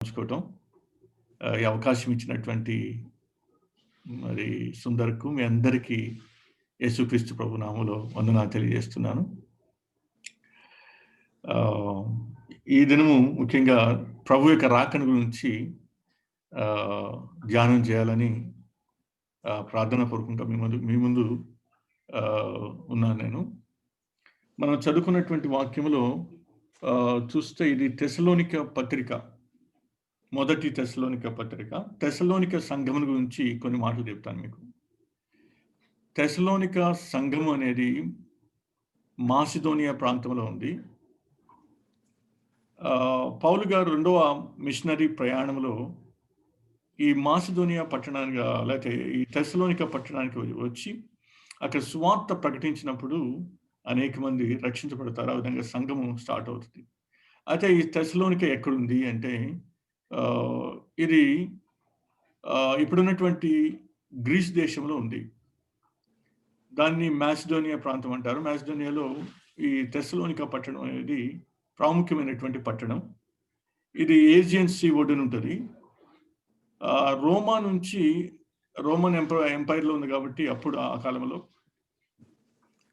పంచుకోవటం. ఈ అవకాశం ఇచ్చినటువంటి మరి సుందర్‌కు మీ అందరికీ యేసుక్రీస్తు ప్రభు నామములో వందనాలు తెలియజేస్తున్నాను. ఆహ్, ఈ దినము ముఖ్యంగా ప్రభు యొక్క రాకడ గురించి ఆహ్, ధ్యానం చేయాలని ప్రార్థనాపూర్వకంగా మీ ముందు ఉన్నాను నేను. మనం చదువుకున్నటువంటి వాక్యములో చూస్తే ఇది తెస్సలోనిక పత్రిక. మొదటి తెస్సలోనిక పత్రిక. తెస్సలోనిక సంఘం గురించి కొన్ని మాటలు చెప్తాను మీకు. తెస్సలోనిక సంఘం అనేది మాసిదోనియా ప్రాంతంలో ఉంది. పౌలు గారు రెండవ మిషనరీ ప్రయాణంలో ఈ మాసిదోనియా పట్టణానికి లేకపోతే ఈ తెస్సలోనిక పట్టణానికి వచ్చి అక్కడ సువార్త ప్రకటించినప్పుడు అనేక మంది రక్షించబడతారు. ఆ విధంగా సంఘము స్టార్ట్ అవుతుంది. అయితే ఈ తెస్సలోనిక ఎక్కడుంది అంటే ఇది ఇప్పుడున్నటువంటి గ్రీస్ దేశంలో ఉంది. దాన్ని మాసిడోనియా ప్రాంతం అంటారు. మాసిడోనియాలో ఈ తెస్సలోనిక పట్టణం అనేది ప్రాముఖ్యమైనటువంటి పట్టణం. ఇది ఏజియన్ సీ ఒడ్డున ఉంటది. రోమా నుంచి రోమన్ ఎంపైర్‌లో ఉంది కాబట్టి అప్పుడు ఆ కాలంలో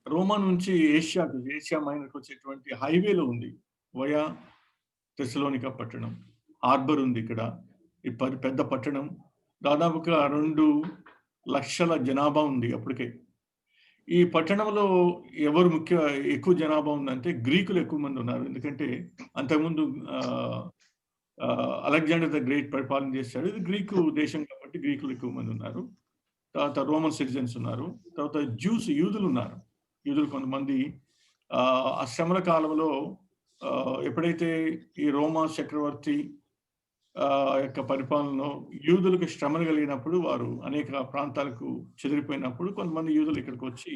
రోమా నుంచి ఏషియా మైనర్‌కి వచ్చేటువంటి హైవేలో ఉంది. వయా తెస్సలోనిక పట్టణం. హార్బర్ ఉంది ఇక్కడ. ఈ పెద్ద పట్టణం. దాదాపుగా 2,00,000 జనాభా ఉంది అప్పటికే. ఈ పట్టణంలో ఎక్కువ జనాభా ఉందంటే గ్రీకులు ఎక్కువ మంది ఉన్నారు. ఎందుకంటే అంతకుముందు అలెగ్జాండర్ ద గ్రేట్ పరిపాలన చేశాడు. ఇది గ్రీకు దేశం కాబట్టి గ్రీకులు ఎక్కువ మంది ఉన్నారు. తర్వాత రోమన్ సిటిజన్స్ ఉన్నారు. తర్వాత యూదులు ఉన్నారు. యూదులు కొంతమంది ఆ శ్రమల కాలంలో ఎప్పుడైతే ఈ రోమా చక్రవర్తి యొక్క పరిపాలనలో యూదులకు శ్రమలు కలిగినప్పుడు వారు అనేక ప్రాంతాలకు చెదిరిపోయినప్పుడు కొంతమంది యూదులు ఇక్కడికి వచ్చి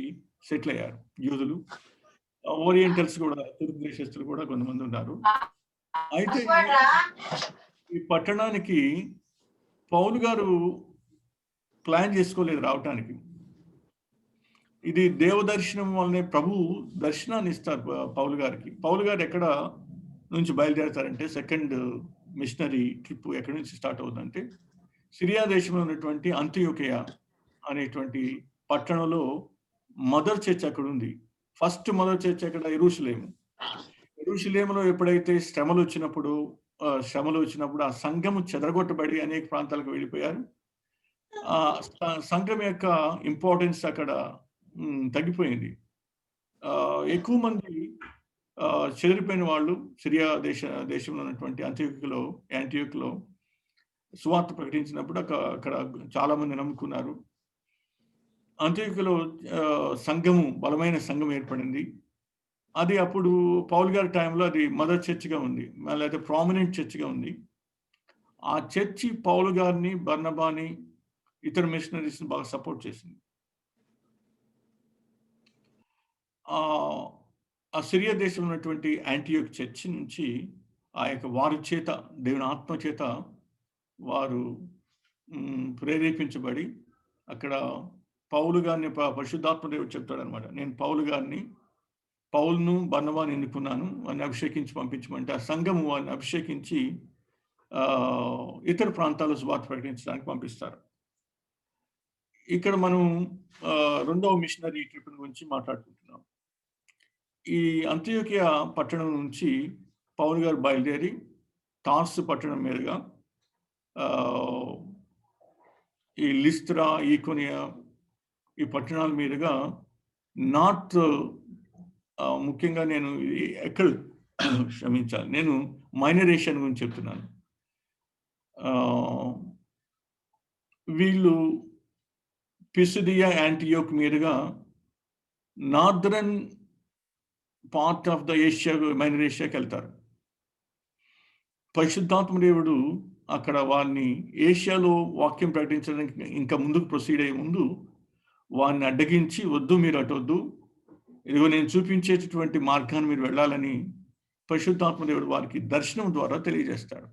సెటిల్ అయ్యారు. యూదులు, ఓరియంటల్స్ కూడా, తూర్పు దేశస్తులు కూడా కొంతమంది ఉన్నారు. అయితే ఈ పట్టణానికి పౌలు గారు ప్లాన్ చేసుకోలేదు రావటానికి. ఇది దేవదర్శనం వల్లనే ప్రభు దర్శనాన్ని ఇస్తారు పౌలు గారికి. పౌలు గారు ఎక్కడ నుంచి బయలుదేరతారంటే సెకండ్ మిషనరీ ట్రిప్ ఎక్కడి నుంచి స్టార్ట్ అవుతుందంటే సిరియా దేశంలో ఉన్నటువంటి అంతియోకియా అనేటువంటి పట్టణంలో మదర్ చర్చ్ అక్కడ ఉంది. ఫస్ట్ మదర్ చర్చ్ అక్కడ యెరూషలేములో ఎప్పుడైతే శ్రమలు వచ్చినప్పుడు ఆ సంఘము చెదరగొట్టబడి అనేక ప్రాంతాలకు వెళ్ళిపోయారు. సంఘం యొక్క ఇంపార్టెన్స్ అక్కడ తగ్గిపోయింది. ఎక్కువ మంది చెదిరిపోయిన వాళ్ళు సిరియా దేశంలో ఉన్నటువంటి యాంటియోక్‌లో సువార్త ప్రకటించినప్పుడు అక్కడ చాలా మంది నమ్ముకున్నారు. అంత్యోక్యలో బలమైన సంఘం ఏర్పడింది. అది అప్పుడు పౌలు గారి టైంలో అది మదర్ చర్చ్‌గా ఉంది. లేకపోతే ప్రామినెంట్ చర్చ్‌గా ఉంది. ఆ చర్చి పౌలు గారిని, బర్నబాని, ఇతర మిషనరీస్‌ని బాగా సపోర్ట్ చేసింది. ఆ సిరియా దేశంలో ఉన్నటువంటి యాంటియోక్ చర్చ్ నుంచి ఆ యొక్క వారి చేత, దేవుని ఆత్మ చేత వారు ప్రేరేపించబడి అక్కడ పౌలు గారిని పరిశుద్ధాత్మ దేవుడు చెప్తాడనమాట. నేను పౌలును, బర్నబాని ఎన్నుకున్నాను. వారిని అభిషేకించి పంపించమంటే ఆ సంఘము వారిని అభిషేకించి ఇతర ప్రాంతాల్లో సువార్త ప్రకటించడానికి పంపిస్తారు. ఇక్కడ మనం రెండవ మిషనరీ ట్రిప్ గురించి మాట్లాడుకుంటున్నాం. ఈ అంత్యోకియా పట్టణం నుంచి పౌలు గారు బయలుదేరి తార్సు పట్టణం మీదుగా ఈ లిస్త్రా, ఈకొనియా ఈ పట్టణాల మీదుగా నార్త్ ముఖ్యంగా నేను క్షమించాలి. నేను మైనర్ ఏషియన్ గురించి చెప్తున్నాను. వీళ్ళు పిసిడియా, యాంటియోక్ మీదుగా నార్దరన్ పార్ట్ ఆఫ్ ద మైనర్ ఏషియాకి వెళ్తారు. పరిశుద్ధాత్మ దేవుడు అక్కడ వారిని ఏషియాలో వాక్యం ప్రకటించడానికి ఇంకా ముందుకు ప్రొసీడ్ అయ్యే ముందు వారిని అడ్డగించి, వద్దు మీరు అటొద్దు, ఇదిగో నేను చూపించేటటువంటి మార్గాన్ని మీరు వెళ్ళాలని పరిశుద్ధాత్మ దేవుడు వారికి దర్శనం ద్వారా తెలియజేస్తాడు.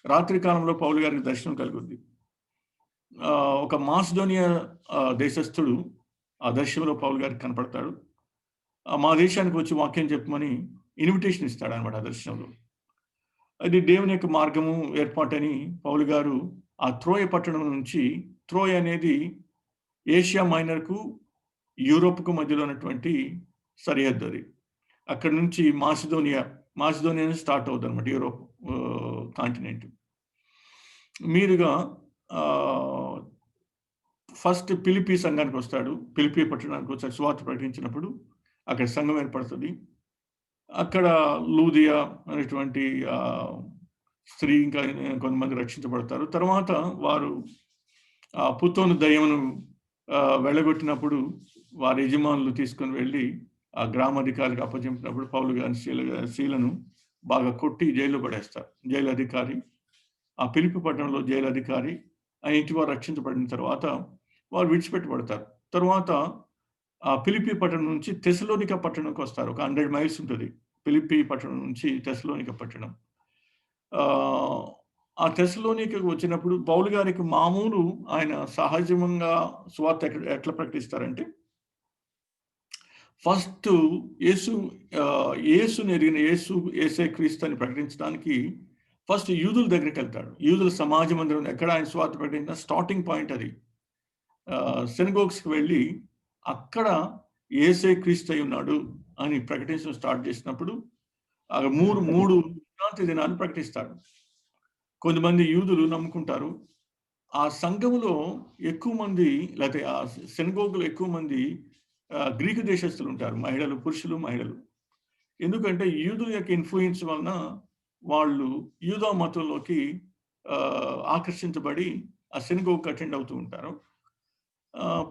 రాత్రి కాలంలో పౌలు గారికి దర్శనం కలుగుద్ది. ఒక మాసిడోనియా దేశస్థుడు ఆ దర్శనంలో పౌలు గారికి కనపడతాడు. మా దేశానికి వచ్చి వాక్యం చెప్పమని ఇన్విటేషన్ ఇస్తాడు అనమాట ఆ దర్శనంలో. అది దేవుని యొక్క మార్గము ఏర్పాటని పౌలు గారు ఆ త్రోయ పట్టణం నుంచి, త్రోయ అనేది ఏషియా మైనర్‌కు, యూరోప్‌కు మధ్యలో ఉన్నటువంటి సరిహద్దు అది. అక్కడి నుంచి మాసిదోనియా నుంచి స్టార్ట్ అవుద్దనమాట యూరోప్ కాంటినెంట్. మీదుగా ఫస్ట్ ఫిలిప్పీ సంఘానికి వస్తాడు. ఫిలిప్పీ పట్టణానికి వచ్చి సువార్త ప్రకటించినప్పుడు అక్కడ సంఘం ఏర్పడుతుంది. అక్కడ లూదియా అనేటువంటి స్త్రీ ఇంకా కొంతమంది రక్షించబడతారు. తర్వాత వారు పుత్తోను దయ్యమును వెళ్ళగొట్టినప్పుడు వారి యజమానులు తీసుకొని వెళ్ళి ఆ గ్రామాధికారికి అప్పచెప్పినప్పుడు పౌలు గారి శీలను బాగా కొట్టి జైల్లో పడేస్తారు. జైలు అధికారి, ఆ ఫిలిప్పీ పట్టణంలో జైలు అధికారి ఆ ఇంటి వారు రక్షించబడిన తర్వాత వారు విడిచిపెట్టబడతారు. తర్వాత ఆ ఫిలిప్పీ పట్టణం నుంచి తెస్సలోనిక పట్టణంకి వస్తారు. ఒక 100 మైల్స్ ఉంటుంది ఫిలిప్పీ పట్టణం నుంచి తెస్సలోనిక పట్టణం. ఆ తెస్సలోనికకు వచ్చినప్పుడు పౌలు గారికి మామూలు ఆయన సహజంగా సువార్త ఎట్లా ప్రకటిస్తారంటే, ఫస్ట్ యేసుని ఎరిగిన యేసే క్రీస్తు అని ప్రకటించడానికి ఫస్ట్ యూదుల దగ్గరికి వెళ్తాడు. యూదుల సమాజ మందిరం ఎక్కడ ఆయన సువార్త ప్రకటించిన స్టార్టింగ్ పాయింట్ అది. సినగోగ్స్‌కి వెళ్ళి అక్కడ యేసే క్రీస్తు అయి ఉన్నాడు అని ప్రకటించడం స్టార్ట్ చేసినప్పుడు మూడు విశ్రాంతి దినాలు ప్రకటిస్తాడు. కొంతమంది యూదులు నమ్ముకుంటారు. ఆ సంఘములో ఎక్కువ మంది, లేకపోతే ఆ సినగోగులో ఎక్కువ మంది గ్రీకు దేశస్తులు ఉంటారు, పురుషులు మహిళలు. ఎందుకంటే యూదుల యొక్క ఇన్ఫ్లుయెన్స్ వలన వాళ్ళు యూదా మతంలోకి ఆకర్షించబడి ఆ సినగోగుకి అటెండ్ అవుతూ ఉంటారు.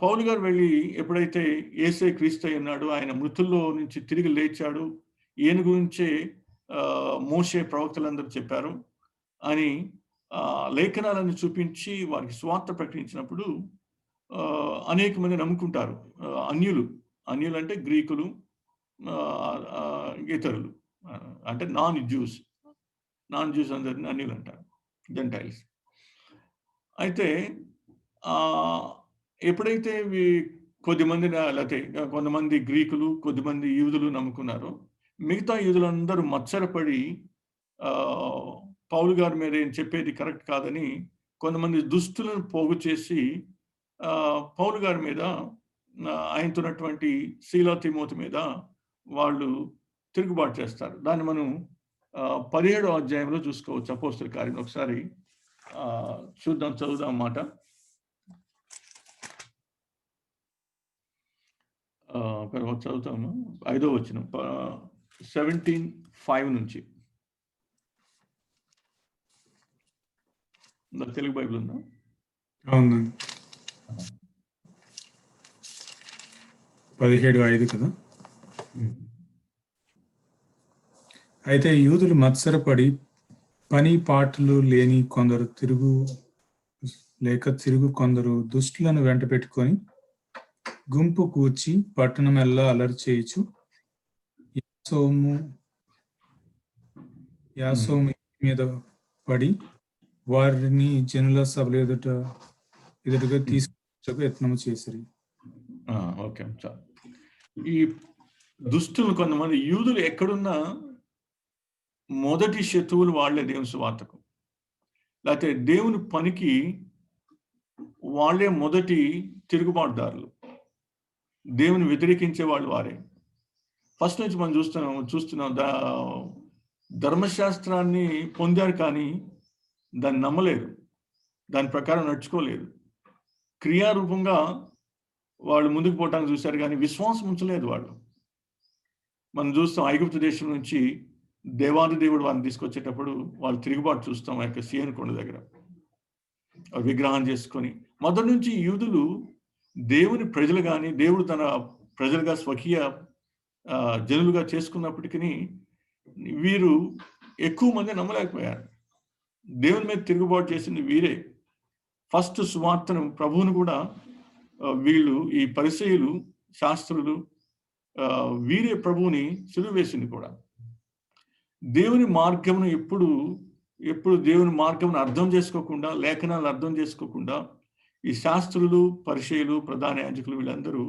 పౌలు గారు వెళ్ళి ఎప్పుడైతే యేసే క్రీస్తు అయి ఉన్నాడు, ఆయన మృతుల్లో నుంచి తిరిగి లేచాడు, ఈయన గురించే మోషే ప్రవక్తలందరూ చెప్పారు అని లేఖనాలను చూపించి వారికి స్వార్థ ప్రకటించినప్పుడు అనేక మంది నమ్ముకుంటారు. అన్యులు అంటే గ్రీకులు, ఇతరులు అంటే నాన్ జ్యూస్ అందరిని అన్యులు అంటారు, జెంటైల్స్. అయితే ఎప్పుడైతే కొద్దిమంది, లేకపోతే కొంతమంది గ్రీకులు, కొద్దిమంది యూదులు నమ్ముకున్నారో, మిగతా యూదులందరూ మత్సరపడి పౌలు గారి మీద ఏం చెప్పేది కరెక్ట్ కాదని కొంతమంది దుస్తులను పోగు చేసి పౌలు గారి మీద, ఆయనతో ఉన్నటువంటి శీలా తిమోతి మీద వాళ్ళు తిరుగుబాటు చేస్తారు. దాన్ని మనం 17వ అధ్యాయంలో చూసుకోవచ్చు. అపోస్తలుల కార్యం ఒకసారి చదువుదాం మాట. చదువుతాము 5వ వచనం 17:5 నుంచి. తెలుగు బైబిల్ ఉందా? అవునండి. 17:5 కదా. అయితే యూదులు మత్సరపడి పని పాటలు లేని కొందరు కొందరు దుష్టులను వెంట పెట్టుకొని గుంపు కూర్చి పట్టణమెల్లా అలరి చేయుచు యాసోము మీద పడి వారిని జనుల సభల ఎదుటగా తీసుకు యత్నము చేసిరి. ఓకే, ఈ దుష్టులు కొంతమంది యూదులు ఎక్కడున్నా మొదటి శత్రువులు వాళ్లే దేవుని సువార్తకు, లేకపోతే దేవుని పనికి వాళ్లే మొదటి తిరుగుబాటుదారులు, దేవుని వ్యతిరేకించే వాళ్ళు వారే. ఫస్ట్ నుంచి మనం చూస్తున్నాం ధర్మశాస్త్రాన్ని పొందారు కానీ దాన్ని నమ్మలేదు, దాని ప్రకారం నడుచుకోలేదు. క్రియారూపంగా వాళ్ళు ముందుకు పోవటానికి చూశారు కానీ విశ్వాసం ఉంచలేదు వాళ్ళు. మనం చూస్తాం ఐగుప్తు దేశం నుంచి దేవాది దేవుడు వారిని తీసుకొచ్చేటప్పుడు వాళ్ళు తిరుగుబాటు చూస్తాం. ఆ యొక్క సీయోను కొండ దగ్గర విగ్రహం చేసుకొని మొదటి నుంచి యూదులు దేవుని ప్రజలు కానీ, దేవుడు తన ప్రజలుగా స్వకీయ జనులుగా చేసుకున్నప్పటికీ వీరు ఎక్కువ మంది నమ్మలేకపోయారు. దేవుని మీద తిరుగుబాటు చేసింది వీరే. ఫస్ట్ సువార్తను, ప్రభువును కూడా వీళ్ళు, ఈ పరిసయ్యులు, శాస్త్రులు, వీరే ప్రభువుని సిలువ వేసింది కూడా. దేవుని మార్గమును ఎప్పుడు దేవుని మార్గమును అర్థం చేసుకోకుండా, లేఖనాలు అర్థం చేసుకోకుండా ఈ శాస్త్రులు, పరిసయ్యులు, ప్రధాన యాజకులు వీళ్ళందరూ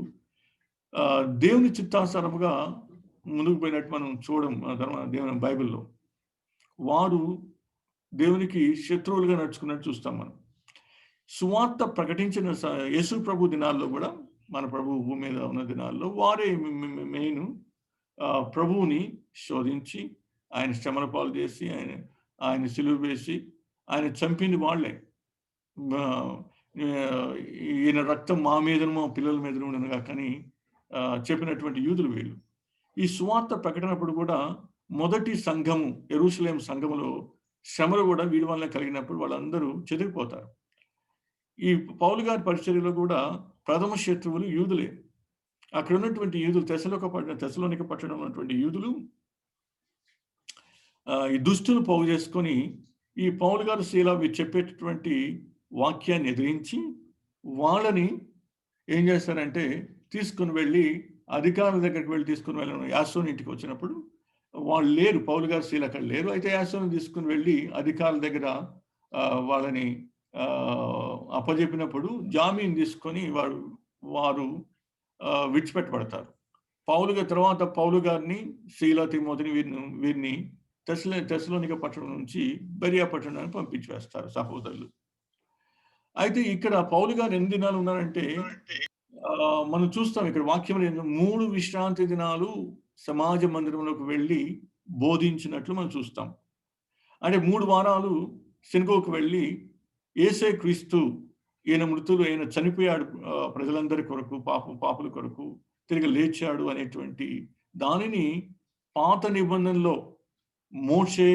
దేవుని చిత్తానుసారముగా ముందుకు పోయినట్టు మనం దేవుని బైబిల్లో. వారు దేవునికి శత్రువులుగా నడుచుకున్నట్టు చూస్తాం మనం. సువార్త ప్రకటించిన యేసు ప్రభు దినాల్లో కూడా, మన ప్రభు భూమి మీద ఉన్న దినాల్లో వారే మెయిన్ ప్రభువుని శోధించి ఆయన శ్రమల పాలు చేసి ఆయన సిలువ వేసి ఆయన చంపింది వాళ్ళే. ఈయన రక్తం మా మీదను మా పిల్లల మీద ఉండనుగా కానీ చెప్పినటువంటి యూదులు వీళ్ళు. ఈ సువార్త ప్రకటనప్పుడు కూడా మొదటి సంఘము యెరూషలేము సంఘములో శ్రమలు కూడా వీళ్ళ వల్ల కలిగినప్పుడు వాళ్ళందరూ చెదిరిపోతారు. ఈ పౌలు గారి పరిచర్యలో కూడా ప్రథమ శత్రువులు యూదులే. అక్కడ ఉన్నటువంటి యూదులు తెస్సలోనిక పట్టణంలో ఉన్నటువంటి యూదులు ఈ దుష్టులు పోగు చేసుకొని ఈ పౌలు గారు శీల చెప్పేటటువంటి వాక్యాన్ని ఎదిరించి వాళ్ళని ఏం చేస్తారంటే తీసుకుని వెళ్ళి అధికారుల దగ్గరికి వెళ్ళి తీసుకుని వెళ్ళడం. యాసోని ఇంటికి వచ్చినప్పుడు వాళ్ళు లేరు, పౌలు గారు శీల అక్కడ లేరు. అయితే యాసోని తీసుకుని వెళ్ళి అధికారుల దగ్గర వాళ్ళని అప్పజెప్పినప్పుడు జామీన్ తీసుకొని వారు విడిచిపెట్టబడతారు. తర్వాత పౌలు గారిని శీల తిమోతిని వీరిని తెస్సలోనిక పట్టణం నుంచి బెరియా పట్టణానికి పంపించి వేస్తారు సహోదరులు. అయితే ఇక్కడ పౌలు గారు ఎన్ని దినాలు ఉన్నారంటే మనం చూస్తాం ఇక్కడ వాక్యంలో 3 విశ్రాంతి దినాలు సమాజ మందిరంలోకి వెళ్ళి బోధించినట్లు మనం చూస్తాం. అంటే 3 వారాలు సినగోగుకు వెళ్ళి యేసే క్రీస్తు, ఈయన మృతులు, ఈయన చనిపోయాడు ప్రజలందరి కొరకు, పాపుల కొరకు తిరిగి లేచాడు అనేటువంటి దానిని పాత నిబంధనలో మోషే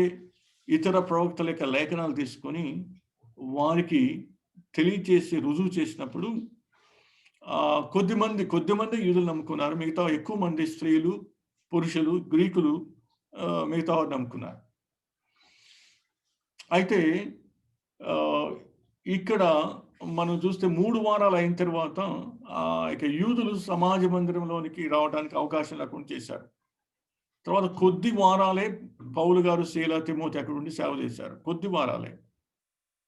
ఇతర ప్రవక్తల యొక్క లేఖనాలు తీసుకొని వారికి తెలియచేసి రుజువు చేసినప్పుడు కొద్దిమంది యూదులు నమ్ముకున్నారు. మిగతా ఎక్కువ మంది స్త్రీలు, పురుషులు, గ్రీకులు మిగతా వారు నమ్ముకున్నారు. అయితే ఇక్కడ మనం చూస్తే 3 వారాలు అయిన తర్వాత ఇక యూదులు సమాజ మందిరంలోనికి రావడానికి అవకాశం లేకుండా చేశారు. తర్వాత కొద్ది వారాలే పౌలు గారు శీల తిమోతి అక్కడ ఉండి సేవ చేశారు. కొద్ది వారాలే,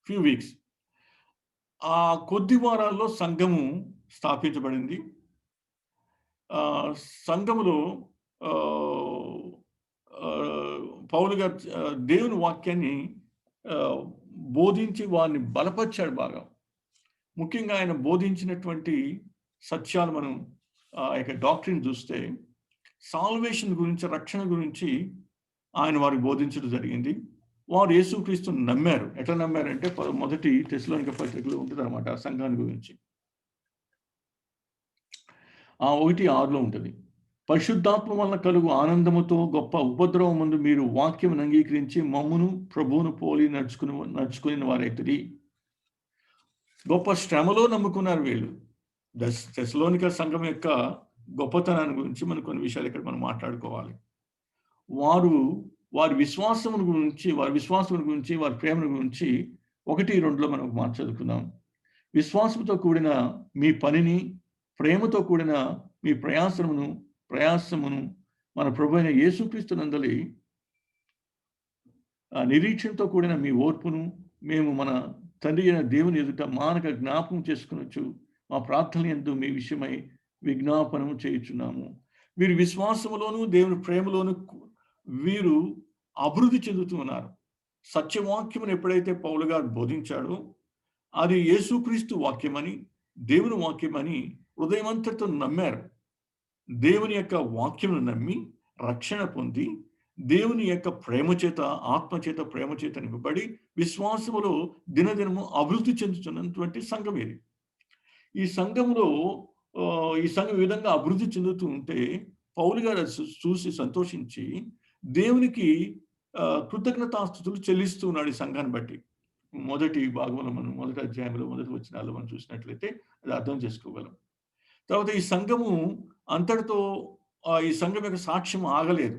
ఫ్యూ వీక్స్. ఆ కొద్ది వారాల్లో సంఘము స్థాపించబడింది. సంఘములో పౌలు గారు దేవుని వాక్యాన్ని బోధించి వారిని బలపరిచాడు బాగా. ముఖ్యంగా ఆయన బోధించినటువంటి సత్యాలు మనం ఇక డాక్ట్రిన్ చూస్తే సాల్వేషన్ గురించి, రక్షణ గురించి ఆయన వారికి బోధించడం జరిగింది. వారు యేసుక్రీస్తుని నమ్మారు. ఎట్లా నమ్మారంటే మొదటి తెస్సలోనిక పత్రికలో ఉంటుంది అనమాట ఆ సంఘాన్ని గురించి. 1:6 ఉంటుంది. పరిశుద్ధాత్మ వలన కలుగు ఆనందముతో గొప్ప ఉపద్రవం ముందు మీరు వాక్యం అంగీకరించి మమ్మును ప్రభువును పోలి నడుచుకుని వారైతుంది. గొప్ప శ్రమలో నమ్ముకున్నారు వీళ్ళు. తెస్సలోనిక సంఘం యొక్క గొప్పతనాన్ని గురించి మనం కొన్ని విషయాలు ఇక్కడ మనం మాట్లాడుకోవాలి. వారి విశ్వాసం గురించి, వారి ప్రేమను గురించి 1-2లో మనం చదువుకుందాం. విశ్వాసంతో కూడిన మీ పనిని, ప్రేమతో కూడిన మీ ప్రయాసమును మన ప్రభువైన యేసుక్రీస్తునందలి నిరీక్షణతో కూడిన మీ ఓర్పును మేము మన తండ్రి అయిన దేవుని ఎదుట మానక జ్ఞాపకం చేసుకునొచ్చు మా ప్రార్థన యందు మీ విషయమై విజ్ఞాపనము చేయుచున్నాము. వీరు విశ్వాసములోను దేవుని ప్రేమలోను వీరు అభివృద్ధి చెందుతూ ఉన్నారు. సత్యవాక్యమును ఎప్పుడైతే పౌలు గారు బోధించాడో అది యేసుక్రీస్తు వాక్యమని, దేవుని వాక్యమని హృదయమంతటితో నమ్మారు. దేవుని యొక్క వాక్యమును నమ్మి రక్షణ పొంది దేవుని యొక్క ప్రేమచేత, ఆత్మచేత, ప్రేమచేత నింపబడి విశ్వాసములో దినదినము అభివృద్ధి చెందుతున్నటువంటి సంఘం ఇది. ఈ సంఘంలో ఈ సంఘం ఈ విధంగా అభివృద్ధి చెందుతూ ఉంటే పౌలు గారు చూసి సంతోషించి దేవునికి కృతజ్ఞతాస్తుతులు చెల్లిస్తూ ఉన్నాడు ఈ సంఘాన్ని బట్టి. మొదటి భాగంలో మనం మొదటి అధ్యాయంలో మొదటి వచనాల్లో మనం చూసినట్లయితే అది అర్థం చేసుకోగలం. తర్వాత ఈ సంఘము అంతటితో ఈ సంఘం యొక్క సాక్ష్యం ఆగలేదు.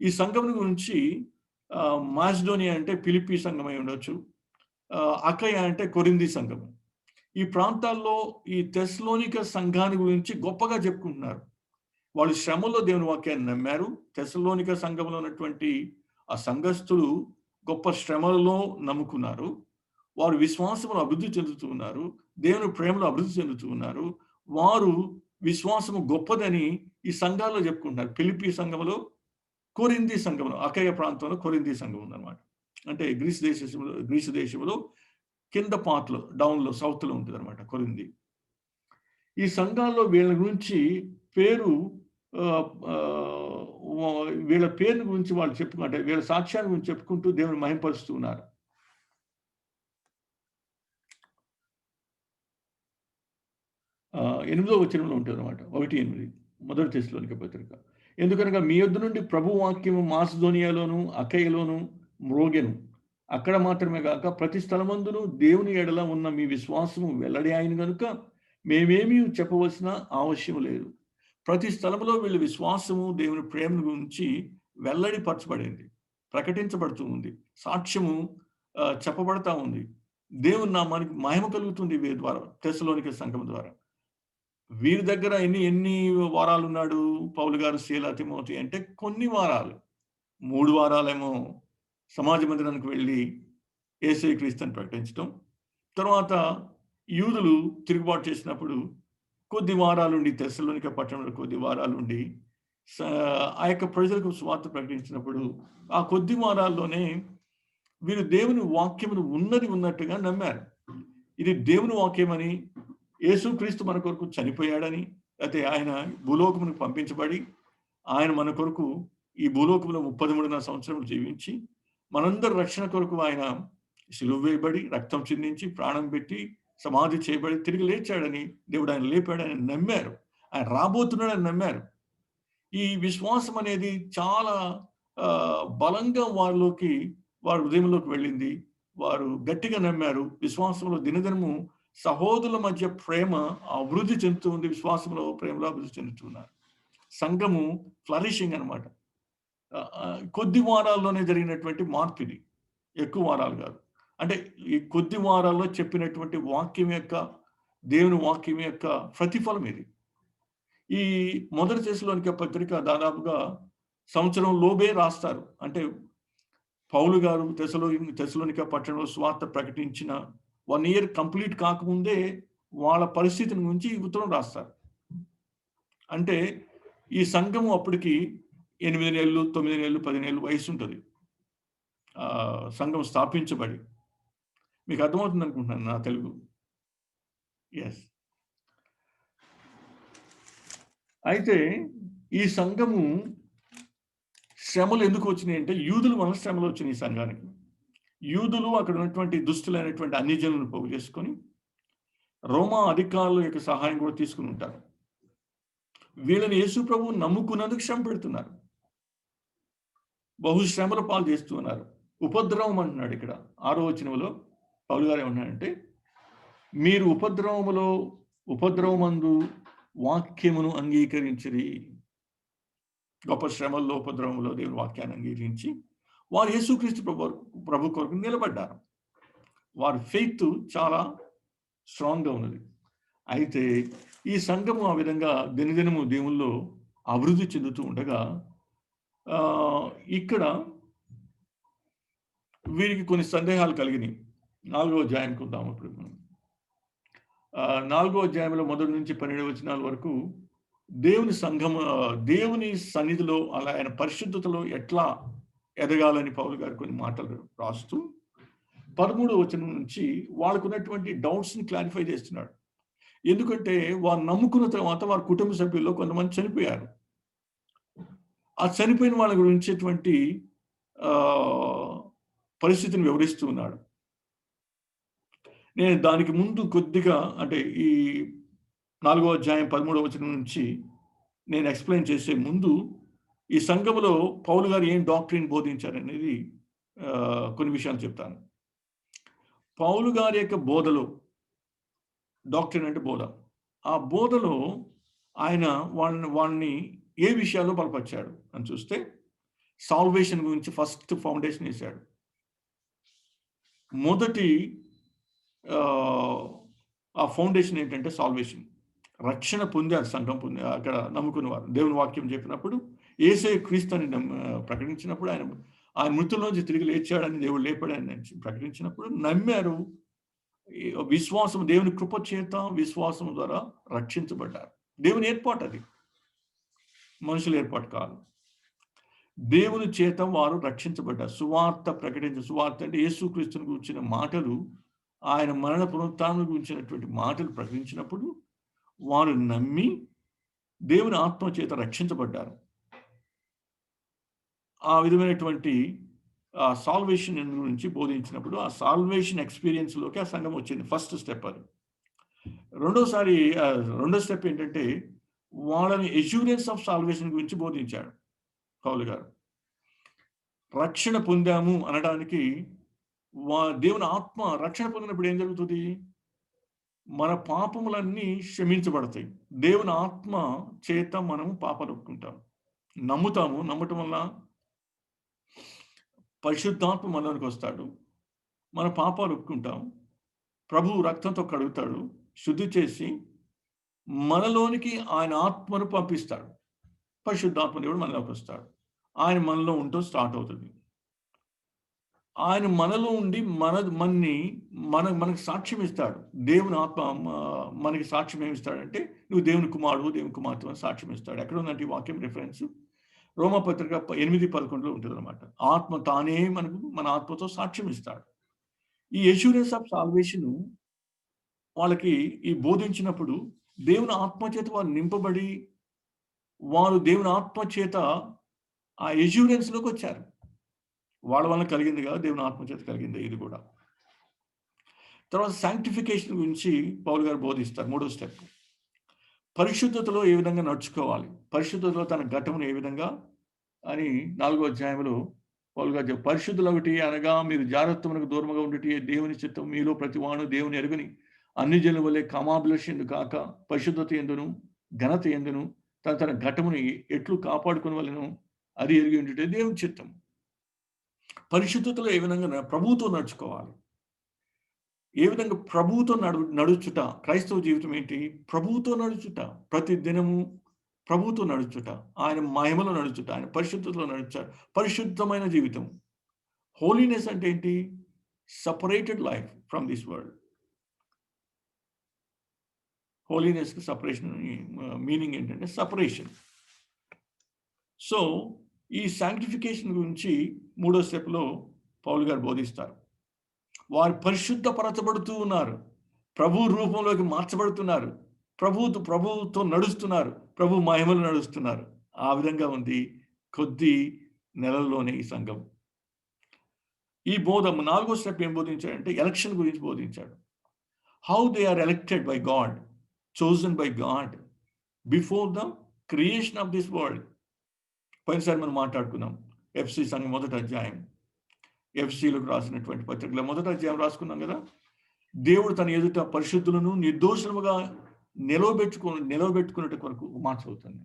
ఈ సంఘం గురించి మాసిడోనియా అంటే ఫిలిప్పీ సంఘం అయి ఉండొచ్చు, అకయ అంటే కొరింథీ సంఘం. ఈ ప్రాంతాల్లో ఈ తెస్సలోనిక సంఘాన్ని గురించి గొప్పగా చెప్పుకుంటున్నారు. వాళ్ళు శ్రమలో దేవుని వాక్యాన్ని నమ్మారు. తెస్సలోనిక సంఘంలో ఉన్నటువంటి ఆ సంఘస్థులు గొప్ప శ్రమలలో నమ్ముకున్నారు. వారు విశ్వాసములో అభివృద్ధి చెందుతూ ఉన్నారు. దేవుని ప్రేమలో అభివృద్ధి చెందుతూ ఉన్నారు. వారు విశ్వాసము గొప్పదని ఈ సంఘాల్లో చెప్పుకుంటున్నారు. ఫిలిప్పీ సంఘంలో, కొరింథీ సంఘంలో, అకయ ప్రాంతంలో కొరింథీ సంఘం ఉందన్నమాట. అంటే గ్రీసు దేశంలో కింద పార్ట్లో డౌన్లో సౌత్లో ఉంటుంది అనమాట కొరింది. ఈ సంఘాల్లో వీళ్ళ గురించి పేరు వీళ్ళ పేరుని గురించి వాళ్ళు చెప్పుకుంటే వీళ్ళ సాక్ష్యాన్ని గురించి చెప్పుకుంటూ దేవుని మహింపరుస్తూ ఉన్నారు. ఎనిమిదో వచనంలో ఉంటుంది అనమాట 1:8 మొదటి తెస్సలోనిక పత్రిక. ఎందుకనగా మీ యొద్ద నుండి ప్రభు వాక్యము మాసిదోనియాలోను అకయలోను మ్రోగెను. అక్కడ మాత్రమే కాక ప్రతి స్థలమందును దేవుని ఎడల ఉన్న మీ విశ్వాసము వెల్లడి అయిన గనుక మేమేమీ చెప్పవలసిన ఆవశ్యం లేదు. ప్రతి స్థలంలో వీళ్ళ విశ్వాసము దేవుని ప్రేమ గురించి వెల్లడిపరచబడింది, ప్రకటించబడుతూ ఉంది, సాక్ష్యము చెప్పబడతా ఉంది. దేవుని నామానికి మహిమ కలుగుతుంది వీరి ద్వారా, తెస్సలోనిక సంఘం ద్వారా. వీరి దగ్గర ఎన్ని వారాలు ఉన్నాడు పౌలు గారు, శీల, తిమోతి అంటే కొన్ని వారాలు. 3 వారాలేమో సమాజ మందిరానికి వెళ్ళి యేసు క్రీస్తుని ప్రకటించడం. తర్వాత యూదులు తిరుగుబాటు చేసినప్పుడు కొద్ది వారాలుండి తెస్సలోనిక పట్టణంలో కొద్ది వారాలుండి ఆ యొక్క ప్రజలకు సువార్త ప్రకటించినప్పుడు ఆ కొద్ది వారాల్లోనే వీరు దేవుని వాక్యమును ఉన్నట్టుగా నమ్మారు. ఇది దేవుని వాక్యమని, యేసుక్రీస్తు మన కొరకు చనిపోయాడని, అయితే ఆయన భూలోకమును పంపించబడి ఆయన మన కొరకు ఈ భూలోకంలో 33.5 సంవత్సరములు జీవించి మనందరి రక్షణ కొరకు ఆయన సిలువ వేయబడి రక్తం చిందించి ప్రాణం పెట్టి సమాధి చేయబడి తిరిగి లేచాడని, దేవుడు ఆయన లేపాడని నమ్మారు. ఆయన రాబోతున్నాడని నమ్మారు. ఈ విశ్వాసం అనేది చాలా బలంగా వారి హృదయంలోకి వెళ్ళింది. వారు గట్టిగా నమ్మారు. విశ్వాసంలో దినదినము సహోదరుల మధ్య ప్రేమ అభివృద్ధి చెందుతూ ఉంది. విశ్వాసంలో ప్రేమలో అభివృద్ధి చెందుతున్నారు. సంఘము ఫ్లరిషింగ్ అనమాట. కొద్ది వారాల్లోనే జరిగినటువంటి మార్పు ఇది, ఎక్కువ వారాలు కాదు. అంటే ఈ కొద్ది వారాల్లో చెప్పినటువంటి వాక్యం యొక్క, దేవుని వాక్యం యొక్క ప్రతిఫలం ఇది. ఈ మొదటి తెస్సలోనిక పత్రిక దాదాపుగా సంవత్సరం లోబే రాస్తారు. అంటే పౌలు గారు తెస్సలోనిక పట్టణంలో సువార్త ప్రకటించిన 1 year కంప్లీట్ కాకముందే వాళ్ళ పరిస్థితిని గురించి ఉత్తరం రాస్తారు. అంటే ఈ సంఘము అప్పటికి 8 నెలలు, 9 నెలలు, 10 నెలలు వయసు ఉంటుంది సంఘం స్థాపించబడి. మీకు అర్థమవుతుంది అనుకుంటున్నాను నా తెలుగు. ఎస్. అయితే ఈ సంఘము శ్రమలు ఎందుకు వచ్చినాయి అంటే యూదుల వలన శ్రమలు వచ్చినాయి ఈ సంఘానికి. యూదులు అక్కడ ఉన్నటువంటి దుస్తులైనటువంటి అన్ని జనులను పోగు చేసుకొని రోమా అధికారుల యొక్క సహాయం కూడా తీసుకుని ఉంటారు. వీళ్ళని యేసు ప్రభువు నమ్ముకున్నందుకు శ్రమ పెడుతున్నారు, బహు శ్రమల పాలు చేస్తూ ఉన్నారు. ఉపద్రవం అంటున్నాడు ఇక్కడ 6వ వచనంలో పౌలు గారు ఏమన్నాడంటే, మీరు ఉపద్రవమందు వాక్యమును అంగీకరించిరి. గొప్ప శ్రమల్లో, ఉపద్రవంలో దేవుని వాక్యాన్ని అంగీకరించి వారు యేసుక్రీస్తు ప్రభు కొరకు నిలబడ్డారు. వారి ఫెయిత్ చాలా స్ట్రాంగ్గా ఉన్నది. అయితే ఈ సంఘము ఆ విధంగా దినదినము దేవుల్లో అభివృద్ధి చెందుతూ ఉండగా ఇక్కడ వీరికి కొన్ని సందేహాలు కలిగినాయి. 4వ అధ్యాయానికి వద్దాం. ఇప్పుడు మనం 4వ అధ్యాయంలో మొదటి నుంచి 12 వచనాల వరకు దేవుని సన్నిధిలో అలా ఆయన పరిశుద్ధతలో ఎట్లా ఎదగాలని పౌలు గారు కొన్ని మాటలు రాస్తూ 13వ వచనం నుంచి వాళ్ళకు ఉన్నటువంటి డౌట్స్ని క్లారిఫై చేస్తున్నాడు. ఎందుకంటే వారు నమ్ముకున్న తర్వాత వారి కుటుంబ సభ్యుల్లో కొంతమంది చనిపోయారు. ఆ చనిపోయిన వాళ్ళ గురించేటువంటి పరిస్థితిని వివరిస్తూ ఉన్నాడు. నేను దానికి ముందు కొద్దిగా, అంటే ఈ 4వ అధ్యాయం 13వ వచనం నుంచి నేను ఎక్స్ప్లెయిన్ చేసే ముందు ఈ సంఘములో పౌలు గారు ఏం డాక్ట్రిన్ బోధించారనేది కొన్ని విషయాలు చెప్తాను. పౌలు గారి యొక్క బోధలో, డాక్ట్రిన్ అంటే బోధ, ఆ బోధలో ఆయన వాళ్ళని ఏ విషయాల్లో బలపరిచాడు అని చూస్తే సాల్వేషన్ గురించి ఫస్ట్ ఫౌండేషన్ వేశాడు. మొదటి ఆ ఫౌండేషన్ ఏంటంటే సాల్వేషన్, రక్షణ పొందారు సంఘం అక్కడ నమ్ముకున్నవారు. దేవుని వాక్యం చెప్పినప్పుడు యేసే క్రీస్తు అని ప్రకటించినప్పుడు, ఆయన మృతుల్లోంచి తిరిగి లేచాడని, దేవుడు లేపాడని ప్రకటించినప్పుడు నమ్మారు. విశ్వాసం, దేవుని కృప చేత విశ్వాసం ద్వారా రక్షించబడ్డారు. దేవుని ఏర్పాటు, అది మనుషుల ఏర్పాటు కాదు. దేవుని చేత వారు రక్షించబడ్డారు. సువార్త అంటే యేసుక్రీస్తుని గురించిన మాటలు, ఆయన మరణ పునరుత్థానం గురించినటువంటి మాటలు ప్రకటించినప్పుడు వారు నమ్మి దేవుని ఆత్మ చేత రక్షించబడ్డారు. ఆ విధమైనటువంటి సాల్వేషన్ గురించి బోధించినప్పుడు ఆ సాల్వేషన్ ఎక్స్పీరియన్స్‌లోకి ఆ సంఘం వచ్చింది. ఫస్ట్ స్టెప్ అది. రెండో స్టెప్ ఏంటంటే వాళ్ళని అష్యూరెన్స్ ఆఫ్ సాల్వేషన్ గురించి బోధించాడు పౌలు గారు. రక్షణ పొందాము అనడానికి దేవుని ఆత్మ రక్షణ పొందినప్పుడు ఏం జరుగుతుంది? మన పాపములన్నీ క్షమించబడతాయి. దేవుని ఆత్మ చేత మనము పాపాలు ఒప్పుకుంటాం. నమ్మటం వల్ల పరిశుద్ధాత్మ మనలోనికి వస్తాడు. మన పాపాలు ఒప్పుకుంటాం. ప్రభువు రక్తంతో కడుగుతాడు, శుద్ధి చేసి మనలోనికి ఆయన ఆత్మను పంపిస్తాడు. పరిశుద్ధాత్మ దేవుడు మనలోకి వస్తాడు. ఆయన మనలో ఉంటూ స్టార్ట్ అవుతుంది. ఆయన మనలో ఉండి మనకు సాక్ష్యం ఇస్తాడు. దేవుని ఆత్మ మనకి సాక్ష్యం ఏమి ఇస్తాడంటే, నువ్వు దేవుని కుమారుడు, దేవుని కుమార్తె అని సాక్ష్యం ఇస్తాడు. ఎక్కడ ఉందంటే ఈ వాక్యం రిఫరెన్స్ రోమపత్రిక 8:11 ఉంటుంది అనమాట. ఆత్మ తానే మన ఆత్మతో సాక్ష్యం ఇస్తాడు. ఈ అష్యూరెన్స్ ఆఫ్ సాల్వేషన్ వాళ్ళకి ఈ బోధించినప్పుడు దేవుని ఆత్మ చేత వారు నింపబడి వారు దేవుని ఆత్మ చేత ఆ అష్యూరెన్స్‌లోకి వచ్చారు. వాళ్ళ వల్ల కలిగింది కాదు, దేవుని ఆత్మ చేత కలిగింది ఇది కూడా. తర్వాత సాంక్టిఫికేషన్ గురించి పౌలు గారు బోధిస్తారు. మూడో స్టెప్ పరిశుద్ధతలో ఏ విధంగా నడుచుకోవాలి, పరిశుద్ధతలో తన ఘటమును ఏ విధంగా అని 4వ అధ్యాయంలో పౌలు గారు చెప్పారు. పరిశుద్ధులొకటి అనగా మీరు జాగ్రత్తమునకు దూరముగా ఉండుటే దేవుని చిత్తం మీలో ప్రతివాడు దేవుని ఎరుగని అన్ని జనుల వలె కామాభిలాషుడు కాక పరిశుద్ధత యందును ఘనత యందును తన ఘటమును ఎట్లు కాపాడుకొనవలెను అది ఎరిగి ఉండుటే దేవుని చిత్తం. పరిశుద్ధతలో ఏ విధంగా ప్రభువుతో నడుచుకోవాలి, ఏ విధంగా ప్రభువుతో నడుచుట. క్రైస్తవ జీవితం ఏంటి? ప్రభువుతో నడుచుట, ప్రతి దినము ప్రభువుతో నడుచుట, ఆయన మహిమలో నడుచుట, ఆయన పరిశుద్ధతలో నడుచుట, పరిశుద్ధమైన జీవితం. హోలీనెస్ అంటే ఏంటి? Separated life from this world. హోలీనెస్కి సపరేషన్ మీనింగ్ ఏంటంటే సపరేషన్. సో ఈ శాంక్టిఫికేషన్ గురించి మూడో స్టెప్లో పౌలు గారు బోధిస్తారు. వారు పరిశుద్ధపరచబడుతూ ఉన్నారు, ప్రభు రూపంలోకి మార్చబడుతున్నారు, ప్రభువుతో నడుస్తున్నారు, ప్రభు మహిమలు నడుస్తున్నారు. ఆ విధంగా ఉంది కొద్ది నెలల్లోనే ఈ సంఘం. ఈ నాలుగో స్టెప్ ఏం బోధించాడంటే ఎలక్షన్ గురించి బోధించాడు. How they are elected by God, chosen by God before the creation of this world. పోయినసారి మనం మాట్లాడుకున్నాం ఎఫ్సి సంఘం మొదటి అధ్యాయం, ఎఫ్సీలకు రాసినటువంటి పత్రికలో మొదటి అధ్యాయం రాసుకున్నాం కదా. దేవుడు తన ఎదుట పరిశుద్ధులను నిర్దోషులుగా నిలవబెట్టుకునే కొరకు మాట చదువుతుంది.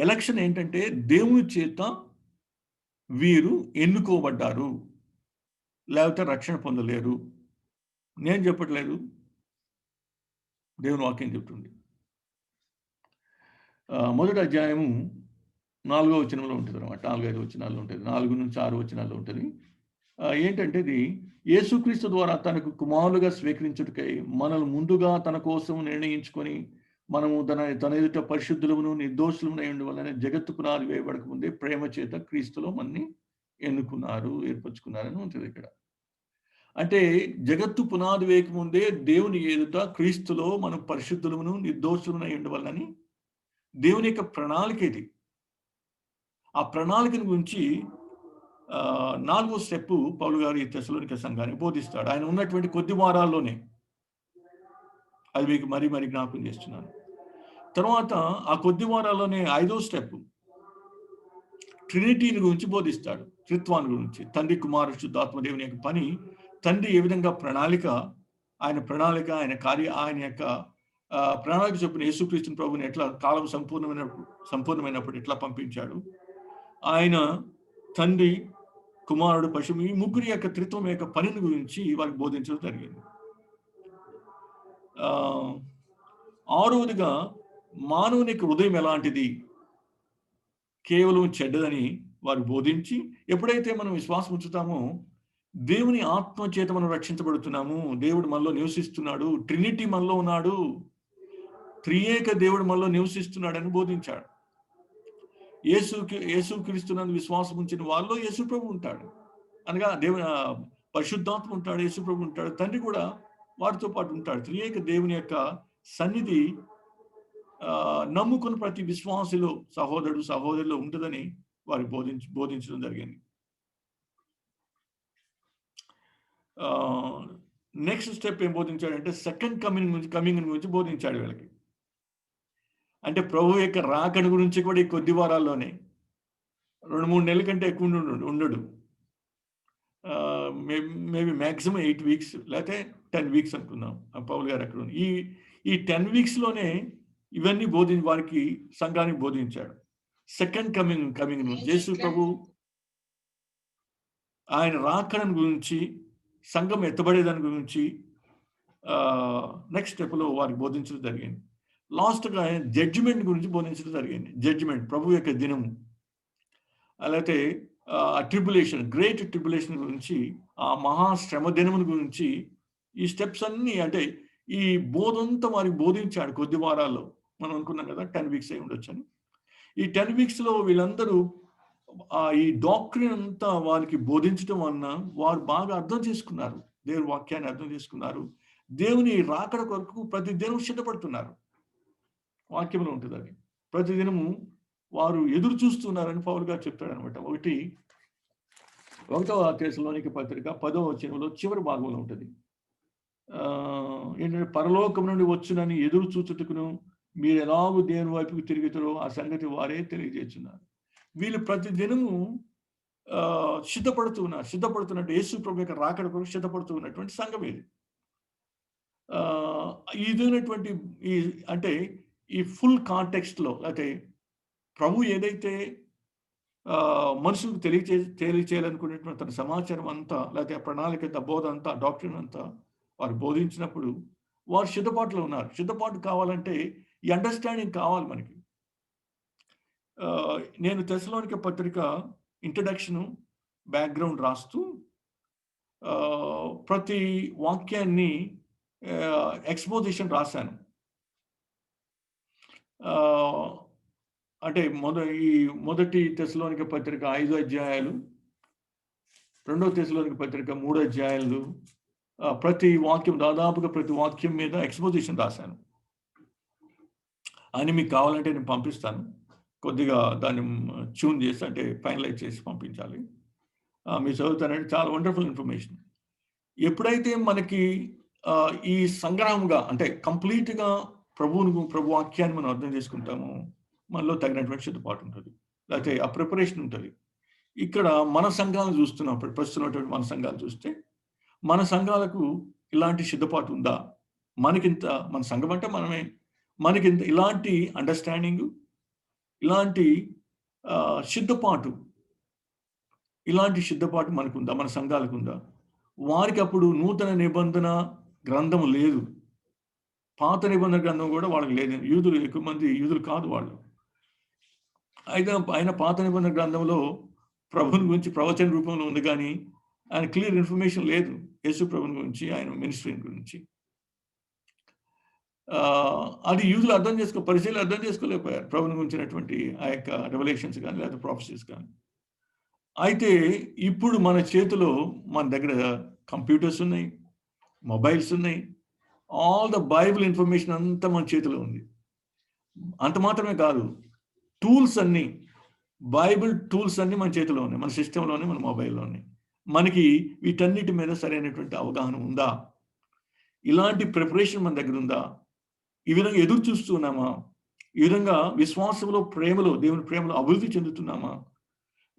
ఎలక్షన్ ఏంటంటే దేవుని చేత వీరు ఎన్నుకోబడ్డారు, లేకపోతే రక్షణ పొందలేరు. నేను చెప్పట్లేదు, దేవుని వాక్యం చెప్తుంది. మొదటి అధ్యాయము 4వ వచనంలో ఉంటుంది అనమాట. 4-5 వచనాల్లో ఉంటుంది, 4 నుంచి 6 వచనాల్లో ఉంటుంది. ఏంటంటే ఇది యేసుక్రీస్తు ద్వారా తనకు కుమారులుగా స్వీకరించుటకై మనల్ని ముందుగా తన కోసం నిర్ణయించుకొని మనము తన ఎదుట పరిశుద్ధులమును నిర్దోషులమునై ఉండవలన జగత్తు పునాది వేయబడక ముందే ప్రేమ చేత క్రీస్తులో మనని ఎన్నుకున్నారు, ఏర్పరచుకున్నారని ఉంటుంది ఇక్కడ. అంటే జగత్తు పునాది వేయకముందే దేవుని ఎదుట క్రీస్తులో మనం పరిశుద్ధులమును నిర్దోషులమునై ఉండవలని దేవుని యొక్క ప్రణాళిక ఇది. ఆ ప్రణాళికను గురించి 4వ స్టెప్ పౌలు గారు ఈ తెస్సలోనిక సంఘానికి బోధిస్తాడు. ఆయన ఉన్నటువంటి కొద్ది వారాల్లోనే. అది మీకు మరీ జ్ఞాపకం చేస్తున్నాను. తర్వాత ఆ కొద్ది వారాల్లోనే 5వ స్టెప్ ట్రినిటీని గురించి బోధిస్తాడు, త్రిత్వాన్ని గురించి. తండ్రి, కుమారుడు, శుద్ధాత్మ దేవుని యొక్క పని. తండ్రి ఏ విధంగా ఆయన ప్రణాళిక ఆయన యొక్క ప్రణాళిక చొప్పున యేసుక్రీస్తు ప్రభుని ఎట్లా కాలం సంపూర్ణమైనప్పుడు ఎట్లా పంపించాడు. ఆయన తండ్రి, కుమారుడు, పశువు, ఈ ముగ్గురి యొక్క త్రిత్వం యొక్క పనిని గురించి వారికి బోధించడం జరిగింది. 6వదిగా మానవుని యొక్క హృదయం ఎలాంటిది, కేవలం చెడ్డదని వారు బోధించి, ఎప్పుడైతే మనం విశ్వాసం ఉంచుతామో దేవుని ఆత్మ చేత మనం రక్షించబడుతున్నాము. దేవుడు మనలో నివసిస్తున్నాడు. ట్రినిటీ మనలో ఉన్నాడు. త్రియేక దేవుడు మనలో నివసిస్తున్నాడని బోధించాడు. యేసుక్రీస్తునందు విశ్వాసం ఉంచిన వాళ్ళలో యేసు ప్రభు ఉంటాడు. అనగా పరిశుద్ధాత్మ ఉంటాడు, యేసు ప్రభు ఉంటాడు, తండ్రి కూడా వారితో పాటు ఉంటాడు. త్రియేక దేవుని యొక్క సన్నిధి నమ్ముకున్న ప్రతి విశ్వాసులు సహోదరులో ఉంటుందని వారు బోధించడం జరిగింది. నెక్స్ట్ స్టెప్ ఏం బోధించాడంటే సెకండ్ కమింగ్ గురించి బోధించాడు వీళ్ళకి. అంటే ప్రభు యొక్క రాకడ గురించి కూడా ఈ కొద్ది వారాల్లోనే 2-3 నెలల కంటే ఎక్కువ ఉండడు. మేబీ మ్యాక్సిమం 8 వీక్స్ లేకపోతే 10 వీక్స్ అనుకుందాం. పౌలు గారు అక్కడ ఈ 10 వీక్స్లోనే ఇవన్నీ వారికి సంఘానికి బోధించాడు. సెకండ్ కమింగ్ యేసు ప్రభు ఆయన రాకడం గురించి, సంఘం ఎత్తబడేదాని గురించి నెక్స్ట్ స్టెప్లో వారికి బోధించడం జరిగింది. లాస్ట్గా జడ్జిమెంట్ గురించి బోధించడం జరిగింది. జడ్జిమెంట్ ప్రభు యొక్క దినము, అలాగే ట్రిబులేషన్, గ్రేట్ ట్రిబులేషన్ గురించి, ఆ మహాశ్రమ దినముల గురించి ఈ స్టెప్స్ అన్నీ, అంటే ఈ బోధంతా వారికి బోధించాడు కొద్ది వారాల్లో. మనం అనుకున్నాం కదా 10 వీక్స్ అయి ఉండొచ్చని. ఈ 10 వీక్స్లో వీళ్ళందరూ ఈ డాక్ట్రిన్ అంతా వారికి బోధించడం వలన వారు బాగా అర్థం చేసుకున్నారు. దేవుని వాక్యాన్ని అర్థం చేసుకున్నారు. దేవుని రాకడ కొరకు ప్రతి దినం సిద్ధపడుతున్నారు. వాక్యంలో ఉంటుంది అది. ప్రతిదినము వారు ఎదురు చూస్తున్నారని పౌలు గారు చెప్తాడు అనమాట. 1వ తెస్సలోనిక పత్రిక 10వ వచనంలో చివరి భాగంలో ఉంటుంది. ఏంటంటే పరలోకం నుండి వచ్చునని ఎదురు చూచుటకును మీరు ఎలాగూ దేవుని వైపుకు తిరుగుతారో ఆ సంగతి వారే తెలియజేస్తున్నారు. వీళ్ళు ప్రతి దినము సిద్ధపడుతున్నట్టు యేసు ప్రభు యొక్క రాకడ కొరకు సిద్ధపడుతూ ఉన్నటువంటి సంఘం ఇది. ఇదైనటువంటి అంటే ఈ ఫుల్ కాంటెక్స్ట్లో, అయితే ప్రభు ఏదైతే మనుషులకు తెలియచేయాలనుకునేటువంటి తన సమాచారం అంతా, లేకపోతే ప్రణాళిక బోధ అంతా, డాక్ట్రిన్ అంతా వారు బోధించినప్పుడు వారు సిద్ధపాటులో ఉన్నారు. సిద్ధపాటు కావాలంటే ఈ అండర్స్టాండింగ్ కావాలి మనకి. నేను తెస్సలోనిక పత్రిక ఇంట్రడక్షను, బ్యాక్గ్రౌండ్ రాస్తూ ప్రతి వాక్యాన్ని ఎక్స్పోజిషన్ రాశాను. అంటే మొదటి తెస్సలోనిక పత్రిక 5 అధ్యాయాలు, 2వ తెస్సలోనిక పత్రిక 3 అధ్యాయాలు, ప్రతి వాక్యం దాదాపుగా ప్రతి వాక్యం మీద ఎక్స్పోజిషన్ రాశాను. అని మీకు కావాలంటే నేను పంపిస్తాను. కొద్దిగా దాన్ని ట్యూన్ చేసి, అంటే ఫైనలైజ్ చేసి పంపించాలి. మీరు చదువుతానంటే చాలా వండర్ఫుల్ ఇన్ఫర్మేషన్. ఎప్పుడైతే మనకి ఈ సంగ్రహంగా, అంటే కంప్లీట్గా ప్రభు వాక్యాన్ని మనం అర్థం చేసుకుంటామో మనలో తగినటువంటి సిద్ధపాటు ఉంటుంది, లేకపోతే ఆ ప్రిపరేషన్ ఉంటుంది. ఇక్కడ మన సంఘాలను చూస్తున్నాం, ప్రస్తున్నటువంటి మన సంఘాలు చూస్తే మన సంఘాలకు ఇలాంటి సిద్ధపాటు ఉందా? మన సంఘం అంటే మనమే, మనకింత ఇలాంటి అండర్స్టాండింగ్, ఇలాంటి సిద్ధపాటు మనకుందా? మన సంఘాలకు ఉందా? వారికి అప్పుడు నూతన నిబంధన గ్రంథం లేదు, పాత నిబంధన గ్రంథం కూడా వాళ్ళకి లేదు. ఎక్కువ మంది యూదులు కాదు వాళ్ళు. అయితే ఆయన పాత నిబంధన గ్రంథంలో ప్రభుని గురించి ప్రవచన రూపంలో ఉంది, కానీ ఆయన క్లియర్ ఇన్ఫర్మేషన్ లేదు యేసు ప్రభుని గురించి, ఆయన మినిస్ట్రీ గురించి. అది యూదులు పరిశీలన అర్థం చేసుకోలేకపోయారు ప్రభుని గురించినటువంటి ఆ యొక్క రెవల్యూషన్స్ కానీ లేదా ప్రాఫెసీస్ కానీ. అయితే ఇప్పుడు మన చేతిలో, మన దగ్గర కంప్యూటర్స్ ఉన్నాయి, మొబైల్స్ ఉన్నాయి, ఆల్ ద బైబిల్ ఇన్ఫర్మేషన్ అంతా మన చేతిలో ఉంది. అంత మాత్రమే కాదు, బైబిల్ టూల్స్ అన్నీ మన చేతిలో ఉన్నాయి, మన సిస్టంలోనే, మన మొబైల్లో ఉన్నాయి. మనకి వీటన్నిటి మీద సరైనటువంటి అవగాహన ఉందా? ఇలాంటి ప్రిపరేషన్ మన దగ్గర ఉందా? ఈ విధంగా ఎదురు చూస్తున్నామా? ఈ విధంగా విశ్వాసంలో, దేవుని ప్రేమలో అభివృద్ధి చెందుతున్నామా?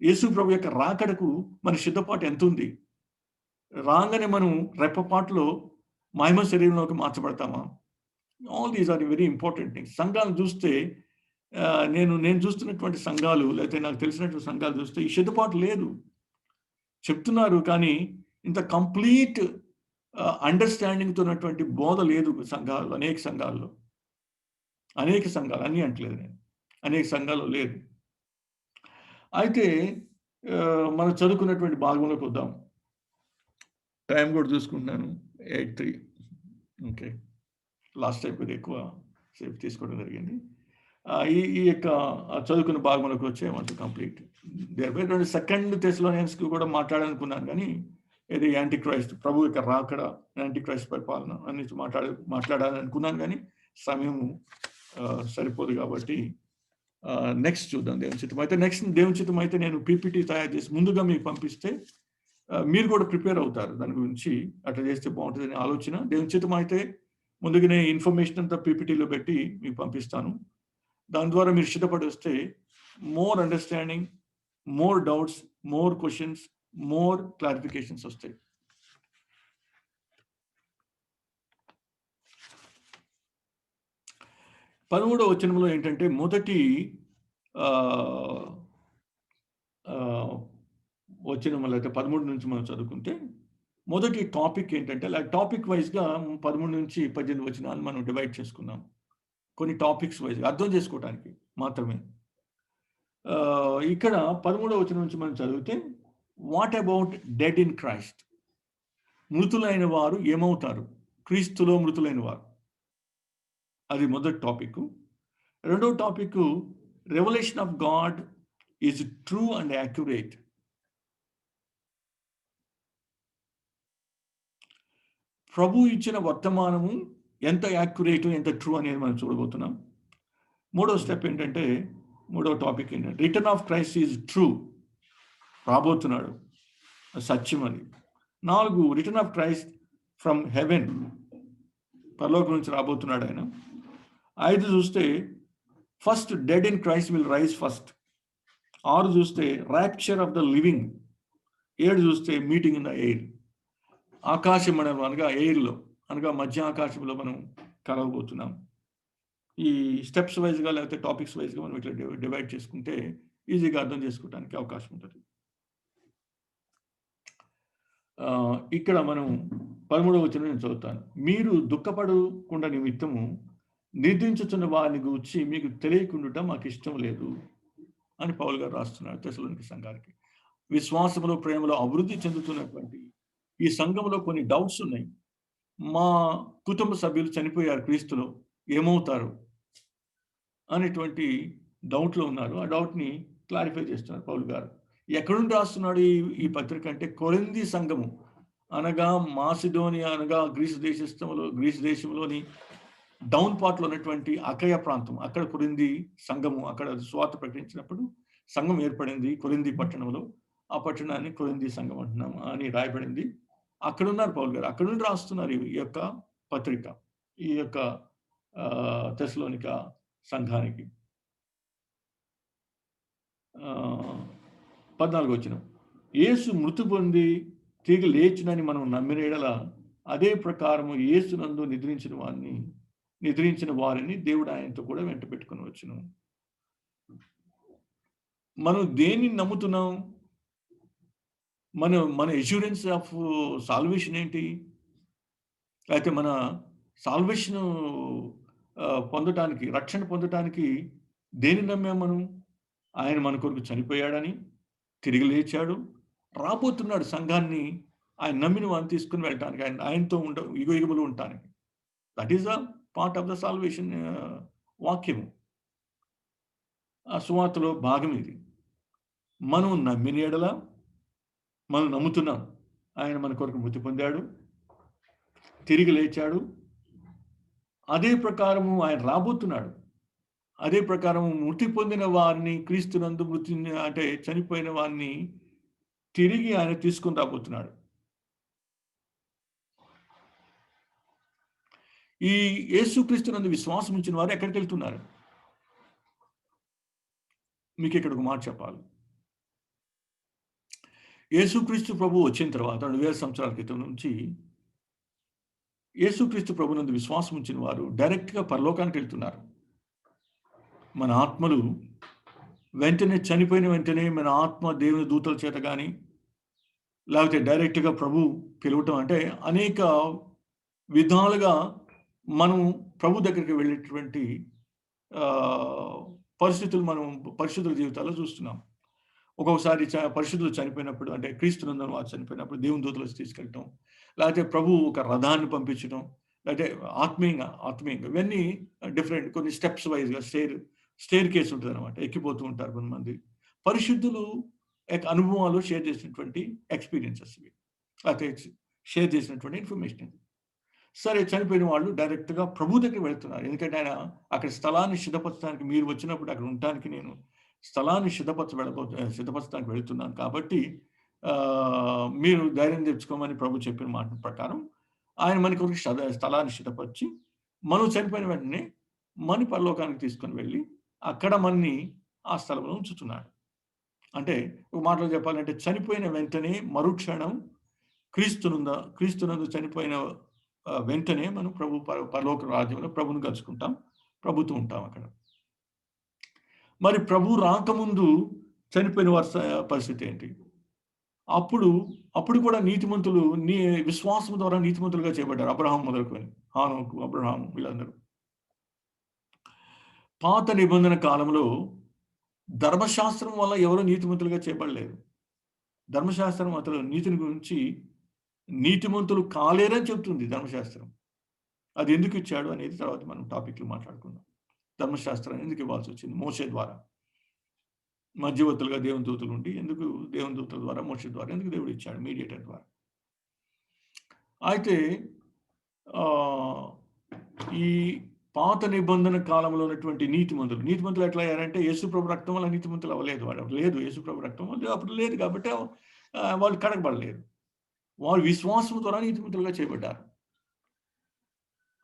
యేసు ప్రభు యొక్క రాకడకు మన సిద్ధపాటు ఎంత ఉంది? రాగానే మనం రెప్పపాటులో మహిమ శరీరంలోకి మార్చబడతామా? All these are very important things. సంఘాలు చూస్తే, నేను చూస్తున్నటువంటి సంఘాలు, లేకపోతే నాకు తెలిసినటువంటి సంఘాలు చూస్తే ఈ సిద్ధపాటు లేదు. చెప్తున్నారు కానీ ఇంత కంప్లీట్ అండర్స్టాండింగ్తో ఉన్నటువంటి బోధ లేదు సంఘాలు, అనేక సంఘాలు, అన్నీ అంటలేదు నేను, అనేక సంఘాలు లేదు. అయితే మనం చదువుకున్నటువంటి భాగంలోకి వద్దాం. టైం కూడా చూసుకుంటున్నాను 8:03. ఓకే, లాస్ట్ టైం కొద్దిగా ఎక్కువ సేపు తీసుకోవడం జరిగింది. ఈ యొక్క చదువుకున్న భాగంలోకి వచ్చే మనకు కంప్లీట్ దేర్ సెకండ్ థెస్సలోనియన్స్కి కూడా మాట్లాడాలనుకున్నాను, కానీ ఇది యాంటీ క్రైస్ట్ ప్రభు యొక్క రాకడ, యాంటీ క్రైస్ట్ పరిపాలన అన్ని మాట్లాడాలనుకున్నాను, కానీ సమయం సరిపోదు. కాబట్టి నెక్స్ట్ చూద్దాం దేవుని చిత్తం అయితే. నెక్స్ట్ దేవుని చిత్తం అయితే నేను పీపీటీ తయారు చేసి ముందుగా మీకు పంపిస్తే మీరు కూడా ప్రిపేర్ అవుతారు దాని గురించి. అట్లా చేస్తే బాగుంటుందని ఆలోచన. దేవుని చిత్తం అయితే ముందుగానే ఇన్ఫర్మేషన్ అంతా పీపీటీలో పెట్టి మీకు పంపిస్తాను. దాని ద్వారా మీరు సిద్ధపడి వస్తే more understanding, more doubts, more questions, more clarifications వస్తాయి. పదమూడవ వచనంలో ఏంటంటే మొదటి వచనం అయితే 13 నుంచి మనం చదువుకుంటే మొదటి టాపిక్ ఏంటంటే టాపిక్ వైజ్గా 13 నుంచి 18 వచనాలు మనం డివైడ్ చేసుకున్నాం. కొన్ని టాపిక్స్ వైజ్ అర్థం చేసుకోవడానికి మాత్రమే. ఇక్కడ 13వ వచనం నుంచి మనం చదివితే what about dead in Christ, మృతులైన వారు ఏమవుతారు, క్రీస్తులో మృతులైన వారు, అది మొదటి టాపిక్. రెండవ topic revelation of God is true and accurate. ప్రభు ఇచ్చిన వర్తమానము ఎంత యాక్యురేట్, ఎంత ట్రూ అనేది మనం చూడబోతున్నాం. మూడో స్టెప్ ఏంటంటే, మూడో టాపిక్ ఏంటంటే return of Christ is true, రాబోతున్నాడు, సత్యం అది. 4 return of Christ from heaven, పరలోకం నుంచి రాబోతున్నాడు ఆయన. 5 చూస్తే first dead in Christ will rise first. 6 చూస్తే ర్యాప్చర్ ఆఫ్ ద లివింగ్. 7 చూస్తే మీటింగ్ ఇన్ ద ఎయిర్, ఆకాశ మండలం అనగా ఎయిర్లో అనగా మధ్య ఆకాశంలో మనం కలవబోతున్నాం. ఈ స్టెప్స్ వైజ్గా లేకపోతే టాపిక్స్ వైజ్గా మనం ఇట్లా డివైడ్ చేసుకుంటే ఈజీగా అర్థం చేసుకోవడానికి అవకాశం ఉంటుంది. ఇక్కడ మనం 13వ వచనం నేను చదువుతాను. మీరు దుఃఖపడకుండా నిమిత్తము నిద్రించుతున్న వారిని గూర్చి మీకు తెలియకుండా మాకు ఇష్టం లేదు అని పౌలు గారు రాస్తున్నారు తెస్సలోనిక సంఘానికి. విశ్వాసంలో, ప్రేమలో అభివృద్ధి చెందుతున్నటువంటి ఈ సంఘంలో కొన్ని డౌట్స్ ఉన్నాయి. మా కుటుంబ సభ్యులు చనిపోయారు, క్రీస్తులో ఏమవుతారు అనేటువంటి డౌట్లో ఉన్నారు. ఆ డౌట్ని క్లారిఫై చేస్తున్నారు పౌలు గారు. ఎక్కడుండి రాస్తున్నాడు ఈ పత్రిక అంటే కొరింథీ సంఘము అనగా మాసిడోనియా అనగా గ్రీసు దేశంలోని డౌన్ పార్ట్లో ఉన్నటువంటి అకయ ప్రాంతం, అక్కడ కొరింథీ సంఘము, అక్కడ సువార్త ప్రకటించినప్పుడు సంఘం ఏర్పడింది కొరింథీ పట్టణంలో. ఆ పట్టణాన్ని కొరింథీ సంఘం అంటున్నాం అని రాయబడింది. అక్కడ ఉన్నారు పౌలు గారు, అక్కడ నుండి రాస్తున్నారు ఈ యొక్క పత్రిక ఈ యొక్క తెస్సలోనిక సంఘానికి. 14వ వచనం, యేసు మృతి పొంది తిరిగి లేచునని మనం నమ్మిన యెడల అదే ప్రకారము యేసునందు నిద్రించిన వారిని దేవుడు ఆయనతో కూడా వెంట పెట్టుకుని వచ్చును. మనం దేన్ని నమ్ముతున్నాం? మన ఎష్యూరెన్స్ ఆఫ్ సాల్వేషన్ ఏంటి? అయితే మన సాల్వేషన్ పొందటానికి, రక్షణ పొందటానికి దేన్ని నమ్మాం మనం? ఆయన మన కొరకు చనిపోయాడని, తిరిగి లేచాడు, రాబోతున్నాడు సంఘాన్ని ఆయన నమ్మిన వారిని తీసుకుని వెళ్ళటానికి, ఆయనతో యుగయుగములు ఉండటానికి. That is the part of the salvation వాక్యము. ఆ సువార్తలో భాగం ఇది. మనం నమ్మిన యెడల మనం నమ్ముతున్నాం ఆయన మన కొరకు మృతి పొందాడు, తిరిగి లేచాడు, అదే ప్రకారము ఆయన రాబోతున్నాడు. అదే ప్రకారము మృతి పొందిన వారిని, క్రీస్తునందు అంటే చనిపోయిన వారిని తిరిగి ఆయన తీసుకుని రాబోతున్నాడు. ఈ యేసుక్రీస్తునందు విశ్వాసం ఉంచిన వారు ఎక్కడికి వెళ్తున్నారు? మీకు ఇక్కడ ఒక మాట చెప్పాలి. యేసుక్రీస్తు ప్రభు వచ్చిన తర్వాత 2000 సంవత్సరాల క్రితం నుంచి యేసుక్రీస్తు ప్రభునందు విశ్వాసం ఉంచిన వారు డైరెక్ట్గా పరలోకానికి వెళ్తున్నారు. మన ఆత్మలు వెంటనే చనిపోయిన వెంటనే మన ఆత్మ దేవుని దూతల చేత కానీ లేకపోతే డైరెక్ట్గా ప్రభు పిలవటం, అంటే అనేక విధాలుగా మనం ప్రభు దగ్గరికి వెళ్ళేటువంటి పరిస్థితులు మనం పరిశుద్ధుల జీవితాల్లో చూస్తున్నాం. ఒక్కొక్కసారి పరిశుద్ధులు చనిపోయినప్పుడు, అంటే క్రీస్తునందున వారు చనిపోయినప్పుడు దేవుని దూతలు వచ్చి తీసుకెళ్ళటం, లేకపోతే ప్రభువు ఒక రథాన్ని పంపించడం, లేకపోతే ఆత్మీయంగా ఇవన్నీ డిఫరెంట్. కొన్ని స్టెప్స్ వైజ్గా స్టేర్ కేస్ ఉంటుంది అనమాట. ఎక్కిపోతూ ఉంటారు కొంతమంది పరిశుద్ధులు. అనుభవాలు షేర్ చేసినటువంటి ఎక్స్పీరియన్సెస్ ఇవి, లేకపోతే షేర్ చేసినటువంటి ఇన్ఫర్మేషన్ ఇది. సరే, చనిపోయిన వాళ్ళు డైరెక్ట్గా ప్రభు దగ్గరికి వెళ్తున్నారు. ఎందుకంటే ఆయన అక్కడ స్థలాన్ని సిద్ధపరచడానికి, మీరు వచ్చినప్పుడు అక్కడ ఉండటానికి నేను స్థలాన్ని సిద్ధపరచడానికి వెళ్తున్నాను కాబట్టి మీరు ధైర్యం తెచ్చుకోమని ప్రభు చెప్పిన మాట ప్రకారం ఆయన మనకి ఒక స్థలాన్ని సిద్ధపరిచి, మనం చనిపోయిన వెంటనే మన పరలోకానికి తీసుకొని వెళ్ళి అక్కడ మనని ఆ స్థలంలో ఉంచుతున్నాడు. అంటే ఒక మాటలో చెప్పాలంటే, చనిపోయిన వెంటనే మరుక్షణం క్రీస్తునందు చనిపోయిన వెంటనే మనం ప్రభు పరలోక రాజ్యంలో ప్రభుని కలుసుకుంటాం, ప్రభుతో ఉంటాం అక్కడ. మరి ప్రభు రాకముందు చనిపోయిన వారి పరిస్థితి ఏంటి? అప్పుడు కూడా నీతిమంతులు విశ్వాసం ద్వారా నీతిమంతులుగా చేయబడ్డారు. అబ్రహాం మొదలుకొని హానోకు, అబ్రహాం, వీళ్ళందరూ. పాత నిబంధన కాలంలో ధర్మశాస్త్రం వల్ల ఎవరు నీతిమంతులుగా చేయబడలేదు. ధర్మశాస్త్రం అతను నీతిని గురించి నీతిమంతులు కాలేరని చెప్తుంది ధర్మశాస్త్రం. అది ఎందుకు ఇచ్చాడు అనేది తర్వాత మనం టాపిక్లో మాట్లాడుకుందాం. ధర్మశాస్త్రం ఎందుకు ఇవ్వాల్సి వచ్చింది? మోషే ద్వారా. మధ్యవర్తులుగా దేవుని దూతలు ఉండి ఎందుకు దేవుని దూతల ద్వారా, మోషే ద్వారా ఎందుకు దేవుడు ఇచ్చాడు? మీడియేటర్ ద్వారా. అయితే ఈ పాత నిబంధన కాలంలో ఉన్నటువంటి నీతిమంతులు ఎట్లా అయ్యారంటే, యేసుప్రభు రక్తం వల్ల నీతిమంతులు అవ్వలేదు. వాడు లేదు, యేసుప్రభు రక్తం వల్ల అప్పుడు లేదు కాబట్టి వాళ్ళు కడగబడలేదు. వాళ్ళు విశ్వాసం ద్వారా నీతిమంతులుగా చేయబడ్డారు.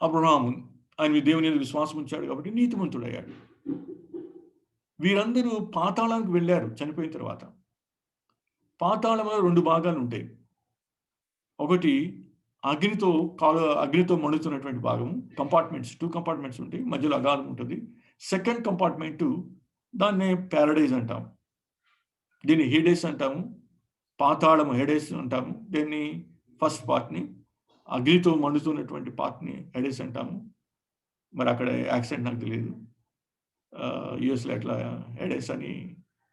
అబ్రహాము ఆయన దేవుని మీద విశ్వాసం ఉంచాడు కాబట్టి నీతిమంతుడయ్యాడు. వీరందరూ పాతాళానికి వెళ్ళారు చనిపోయిన తర్వాత. పాతాళంలో 2 భాగాలు ఉంటాయి. ఒకటి అగ్నితో మండుతున్నటువంటి భాగం, కంపార్ట్మెంట్స్, 2 కంపార్ట్మెంట్స్ ఉంటాయి, మధ్యలో అగాధం ఉంటుంది. సెకండ్ కంపార్ట్మెంట్ దాన్నే ప్యారడైజ్ అంటాం, దీన్ని హేడేస్ అంటాము. పాతాళం హేడేస్ అంటాము. దీన్ని ఫస్ట్ పార్ట్ని, అగ్నితో మండుతున్నటువంటి పార్ట్ని హేడేస్ అంటాము. మరి అక్కడ యాక్సెంట్ నాకు తెలియదు, యూఎస్లో ఎట్లా హేడేస్ అని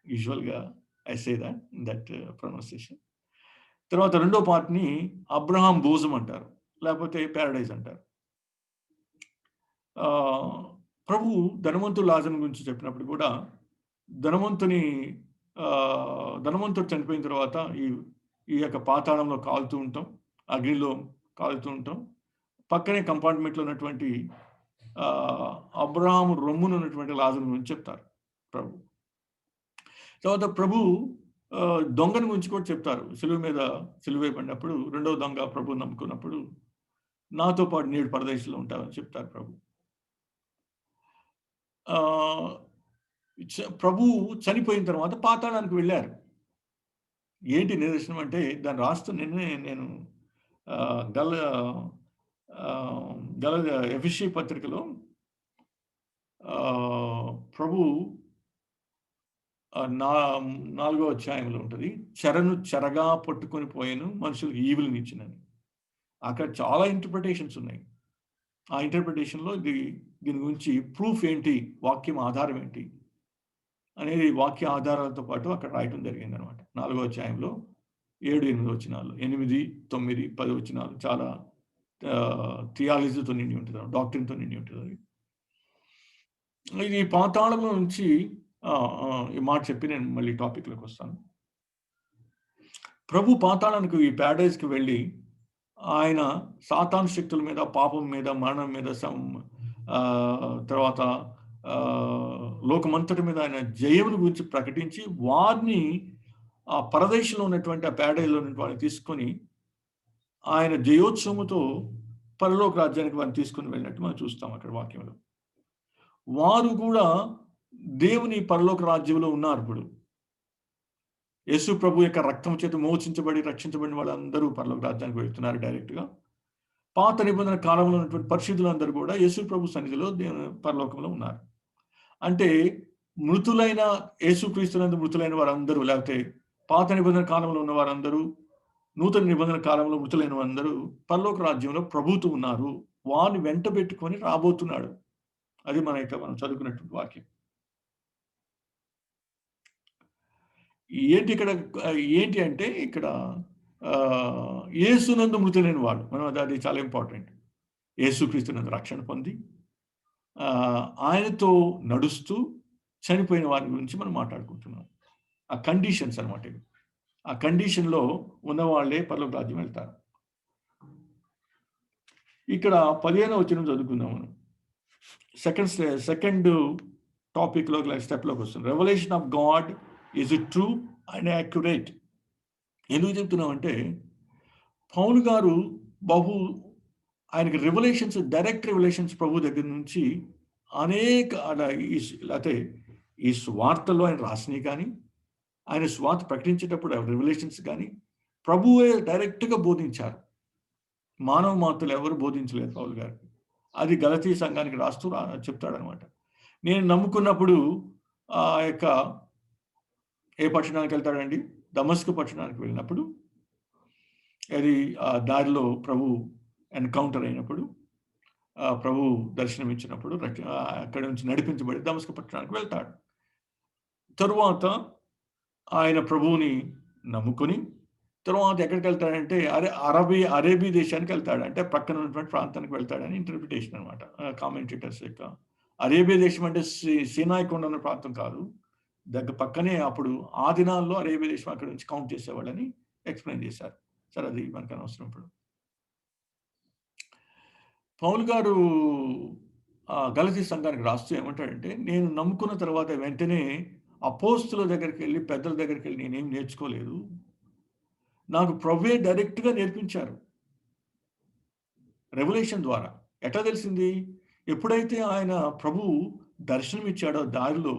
యూజువల్గా ఐ సే దట్ ప్రొనౌన్సియేషన్. తర్వాత రెండో పార్ట్ని అబ్రహాం బోజం అంటారు, లేకపోతే ప్యారడైజ్ అంటారు. ప్రభు ధనవంతుడు లాజరు గురించి చెప్పినప్పుడు కూడా ధనవంతుడు చనిపోయిన తర్వాత ఈ యొక్క పాతాళంలో కాలుతూ ఉంటాం, అగ్నిలో కాలుతూ ఉంటాం. పక్కనే కంపార్ట్మెంట్లో ఉన్నటువంటి అబ్రహాము రొమ్మును ఉన్నటువంటి లాజరు గురించి చెప్తారు ప్రభు. తర్వాత ప్రభు దొంగను గురించి కూడా చెప్తారు. సిలువ వేయబడినప్పుడు రెండవ దొంగ ప్రభు నమ్ముకున్నప్పుడు నాతో పాటు నేడు పరదేశంలో ఉంటారని చెప్తారు ప్రభు. ప్రభు చనిపోయిన తర్వాత పాతాళానికి వెళ్ళారు. ఏంటి నిదర్శనం అంటే, దాన్ని రాస్తూ నేను ఎఫెసీ పత్రికలో ప్రభు 4వ అధ్యాయంలో ఉంటుంది, చెరగా పట్టుకొని పోయాను మనుషులకు ఈవులను ఇచ్చినని. అక్కడ చాలా ఇంటర్ప్రిటేషన్స్ ఉన్నాయి. ఆ ఇంటర్ప్రిటేషన్లో దీని గురించి ప్రూఫ్ ఏంటి, వాక్యం ఆధారం ఏంటి అనేది వాక్య ఆధారాలతో పాటు అక్కడ రాయటం జరిగింది అనమాట. 4వ అధ్యాయంలో 7, 8 వచనాలు, 8, 9, 10 వచనాలు చాలా థియాలజీతో నిండి ఉంటుంది, డాక్టరీన్తో నిండి ఉంటుంది. ఇది పాతాళంలో నుంచి ఈ మాట చెప్పి నేను మళ్ళీ టాపిక్లోకి వస్తాను. ప్రభు పాతాళానికి, ఈ ప్యారడైజ్కి వెళ్ళి ఆయన సాతాను శక్తుల మీద, పాపం మీద, మరణం మీద, తర్వాత లోకమంతటి మీద ఆయన జయముల గురించి ప్రకటించి వారిని ఆ పరదేశంలో ఉన్నటువంటి ఆ ప్యారడైజ్లో ఉన్నటువంటి వారిని తీసుకొని ఆయన జయోత్సవముతో పరలోక రాజ్యానికి వారిని తీసుకుని వెళ్ళినట్టు మనం చూస్తాం అక్కడ వాక్యంలో. వారు కూడా దేవుని పరలోక రాజ్యంలో ఉన్నారు. ఇప్పుడు యేసు ప్రభు యొక్క రక్తం చేత మోచించబడి రక్షించబడిన వాళ్ళందరూ పరలోక రాజ్యానికి వెళ్తున్నారు డైరెక్ట్గా. పాత నిబంధన కాలంలో ఉన్నటువంటి పరిశుద్ధులందరూ కూడా యేసు ప్రభు సన్నిధిలో పరలోకంలో ఉన్నారు. అంటే మృతులైన యేసుక్రీస్తునందు మృతులైన వారందరూ, లేకపోతే పాత నిబంధన కాలంలో ఉన్న వారందరూ, నూతన నిబంధన కాలంలో మృతులైన వారందరూ పరలోక రాజ్యంలో ప్రభుతో ఉన్నారు. వారిని వెంట పెట్టుకొని రాబోతున్నాడు. అది మనం చదువుకున్నటువంటి వాక్యం. ఏంటి అంటే ఇక్కడ యేసునందు మృతి లేని వాడు, మనం అది చాలా ఇంపార్టెంట్. యేసుక్రీస్తునందు రక్షణ పొంది ఆయనతో నడుస్తూ చనిపోయిన వారి గురించి మనం మాట్లాడుకుంటున్నాం. ఆ కండిషన్స్ అనమాట ఇవి. ఆ కండిషన్లో ఉన్నవాళ్లే పరలోక రాజ్యం వెళ్తారు. ఇక్కడ 15వ వచనం చదువుకుందాం మనం. సెకండ్ టాపిక్లో స్టెప్లోకి వస్తుంది. Revolution of God is true and accurate. ఎందుకు చెప్తున్నామంటే పౌలు గారు ఆయనకి రెవల్యూషన్స్, డైరెక్ట్ రెవల్యూషన్స్ ప్రభు దగ్గర నుంచి అనేక లేకపోతే ఈ స్వార్థలో ఆయన రాసినవి కానీ, ఆయన స్వార్థ ప్రకటించేటప్పుడు రెవల్యూషన్స్ కానీ ప్రభువే డైరెక్ట్గా బోధించారు. మానవ మాతలు ఎవరు బోధించలేదు పౌలు గారికి. అది గలతీ సంఘానికి రాస్తూ చెప్తాడనమాట. నేను నమ్ముకున్నప్పుడు ఆ యొక్క ఏ పట్టణానికి వెళ్తాడండి? దమస్కు పట్టణానికి వెళ్ళినప్పుడు, అది దారిలో ప్రభు ఎన్కౌంటర్ అయినప్పుడు, ప్రభు దర్శనం ఇచ్చినప్పుడు అక్కడి నుంచి నడిపించబడి దమస్కు పట్టణానికి వెళ్తాడు. తరువాత ఆయన ప్రభువుని నమ్ముకొని తర్వాత ఎక్కడికి వెళ్తాడంటే అరేబీ దేశానికి వెళ్తాడు. అంటే పక్కన ఉన్నటువంటి ప్రాంతానికి వెళ్తాడని ఇంటర్ప్రిటేషన్ అనమాట కామెంటేటర్స్ యొక్క. అరేబియా దేశం అంటే సీనాయి కొండ ఉన్న ప్రాంతం కాదు, పక్కనే. అప్పుడు ఆ దినాల్లో అరేబియా దేశం అక్కడి నుంచి కౌంట్ చేసేవాళ్ళని ఎక్స్ప్లెయిన్ చేశారు. సరే, అది మనకు అనవసరం. ఇప్పుడు పౌలు గారు గలతీ సంఘానికి రాస్తూ ఏమంటాడంటే, నేను నమ్ముకున్న తర్వాత వెంటనే అపోస్తుల దగ్గరికి వెళ్ళి, పెద్దల దగ్గరికి వెళ్ళి నేనేం నేర్చుకోలేదు. నాకు ప్రభువే డైరెక్ట్గా నేర్పించారు రెవల్యూషన్ ద్వారా. ఎట్లా తెలిసింది? ఎప్పుడైతే ఆయన ప్రభు దర్శనం ఇచ్చాడో దారిలో,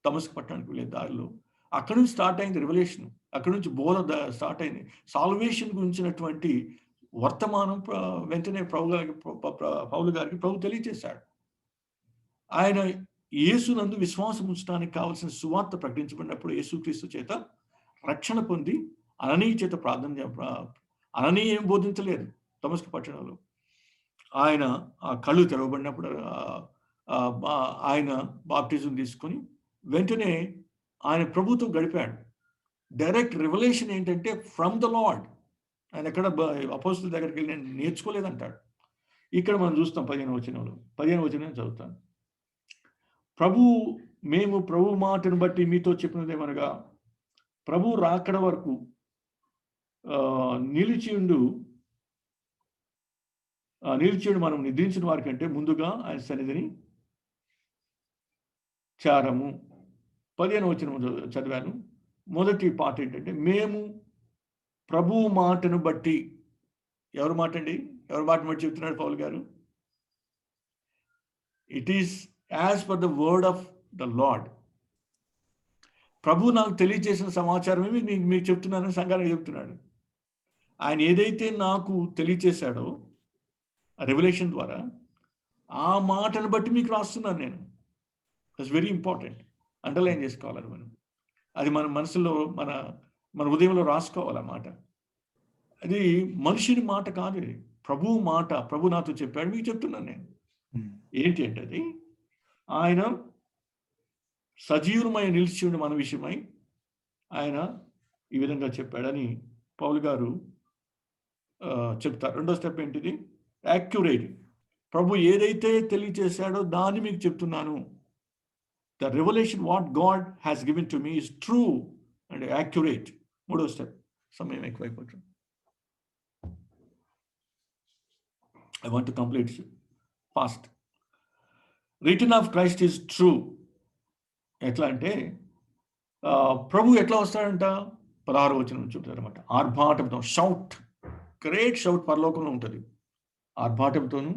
దమస్కు పట్టణానికి వెళ్ళే దారిలో, అక్కడి నుంచి స్టార్ట్ అయింది రెవల్యూషన్. అక్కడి నుంచి బోధ స్టార్ట్ అయింది. సాల్వేషన్ గురించినటువంటి వర్తమానం వెంటనే పౌలు గారికి ప్రభు తెలియజేశాడు. ఆయన యేసునందు విశ్వాసం ఉంచడానికి కావలసిన సువార్త ప్రకటించబడినప్పుడు యేసుక్రీస్తు చేత రక్షణ పొంది అననీయ చేత అననీయ ఏం బోధించలేదు దమస్కు పట్టణంలో. ఆయన ఆ కళ్ళు తెరవబడినప్పుడు ఆయన బాప్టిజం తీసుకొని వెంటనే ఆయన ప్రభుతో గడిపాడు. డైరెక్ట్ రెవల్యూషన్ ఏంటంటే ఫ్రమ్ ద లార్డ్. ఆయన ఎక్కడ అపోస్తుల దగ్గరికి వెళ్ళి నేను నేర్చుకోలేదంటాడు. ఇక్కడ మనం చూస్తాం 15వ వచనం చదువుతాను. మేము ప్రభు మాటను బట్టి మీతో చెప్పినదేమనగా, ప్రభు రాకడ వరకు నిలిచియుండు మనం నిద్రించిన వారి కంటే ముందుగా ఆయన సన్నిధిని చారము. 15వ వచనం చదివాను. మొదటి పాట ఏంటంటే, మేము ప్రభు మాటను బట్టి. ఎవరి మాట అండి? ఎవరి మాటను బట్టి చెప్తున్నాడు పౌలు గారు? It is as per the word of the Lord. ప్రభు నాకు తెలియజేసిన సమాచారమే మీకు చెప్తున్నానని సంఘానికి చెప్తున్నాడు. ఆయన ఏదైతే నాకు తెలియజేశాడో రెవల్యూషన్ ద్వారా, ఆ మాటను బట్టి మీకు రాస్తున్నాను నేను. It's very important. అండర్లైన్ చేసుకోవాలి మనం. అది మన మనసులో, మన ఉదయంలో రాసుకోవాలి ఆ మాట. అది మనుషుని మాట కాదు, ప్రభు మాట. ప్రభు నాతో చెప్పాడు, మీకు చెప్తున్నాను నేను. ఏంటి అంటే అది ఆయన సజీవమై నిలిచి ఉండి మన విషయమై ఆయన ఈ విధంగా చెప్పాడని పౌలు గారు చెప్తారు. రెండో స్టెప్ ఏంటిది? యాక్యురేట్. ప్రభు ఏదైతే తెలియజేశాడో దాన్ని మీకు చెప్తున్నాను. The revolution what God has given to me is true and accurate. మూడో స్టెప్. సమయం ఎక్కువైపోతుంది. I want to complete fast. Written of Christ is true. ఎట్లా అంటే ప్రభు ఎట్లా వస్తాడంట? 16వ వచనం నుంచి ఉంటుంది అనమాట. ఆర్భాటంతో, షౌట్, గ్రేట్ షౌట్ పరలోకంలో ఉంటుంది. ఆర్భాటంతోను,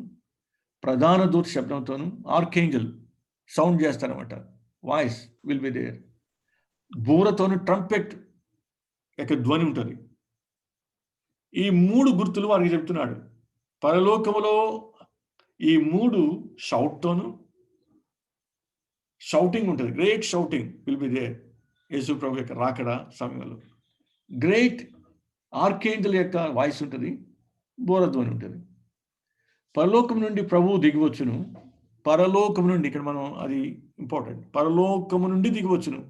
ప్రధాన దూత శబ్దంతోను, ఆర్కేంజల్ సౌండ్ చేస్తారనమాట. Voice will be there. బూరతోను, ట్రంపెట్ యొక్క ధ్వని ఉంటుంది. ఈ 3 గుర్తులు వారికి చెప్తున్నాడు. పరలోకములో ఈ 3 షౌట్తోను, షౌటింగ్ ఉంటుంది. Great shouting will be there. యేసు ప్రభు యొక్క రాకడ సమయంలో గ్రేట్ ఆర్కేంజల్ యొక్క వాయిస్ ఉంటుంది, బోరధ్వని ఉంటుంది. పరలోకం నుండి ప్రభువు దిగివచ్చును. పరలోకము నుండి, ఇక్కడ మనం అది ఇంపార్టెంట్, పరలోకము నుండి దిగివచ్చును.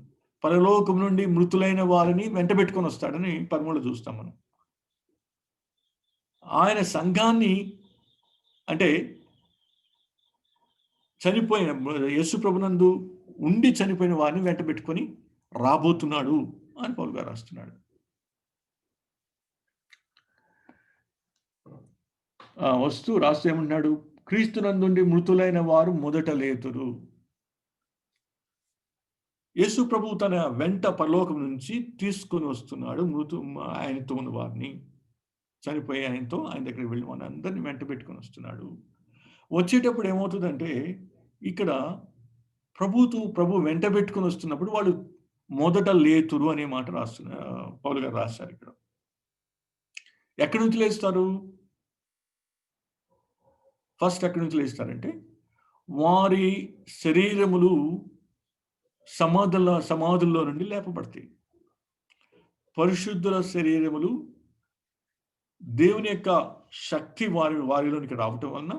పరలోకం నుండి మృతులైన వారిని వెంటబెట్టుకొని వస్తాడని 13 చూస్తాం మనం. ఆయన సంఘాన్ని, అంటే చనిపోయిన యేసు ప్రభునందు ఉండి చనిపోయిన వారిని వెంటబెట్టుకొని రాబోతున్నాడు అని పౌలు గారు రాస్తున్నాడు. వస్తూ రాస్తూ ఏమంటున్నాడు? క్రీస్తునందుండి మృతులైన వారు మొదట లేతురు. యేసు ప్రభు తన వెంట పరలోకం నుంచి తీసుకొని వస్తున్నాడు ఆయనతో ఉన్న వారిని, చనిపోయి ఆయనతో ఆయన దగ్గరికి వెళ్ళి మన అందరినీ వెంట పెట్టుకొని వస్తున్నాడు. వచ్చేటప్పుడు ఏమవుతుందంటే, ఇక్కడ ప్రభు వెంట పెట్టుకొని వస్తున్నప్పుడు వాళ్ళు మొదట లేతురు అనే మాట పౌలు గారు రాశారు ఇక్కడ. ఎక్కడి నుంచి లేస్తారు? ఫస్ట్ ఎక్కడి నుంచి లేస్తారంటే, వారి శరీరములు సమాధుల్లో నుండి లేపబడతాయి. పరిశుద్ధుల శరీరములు దేవుని యొక్క శక్తి వారిలోనికి రావటం వలన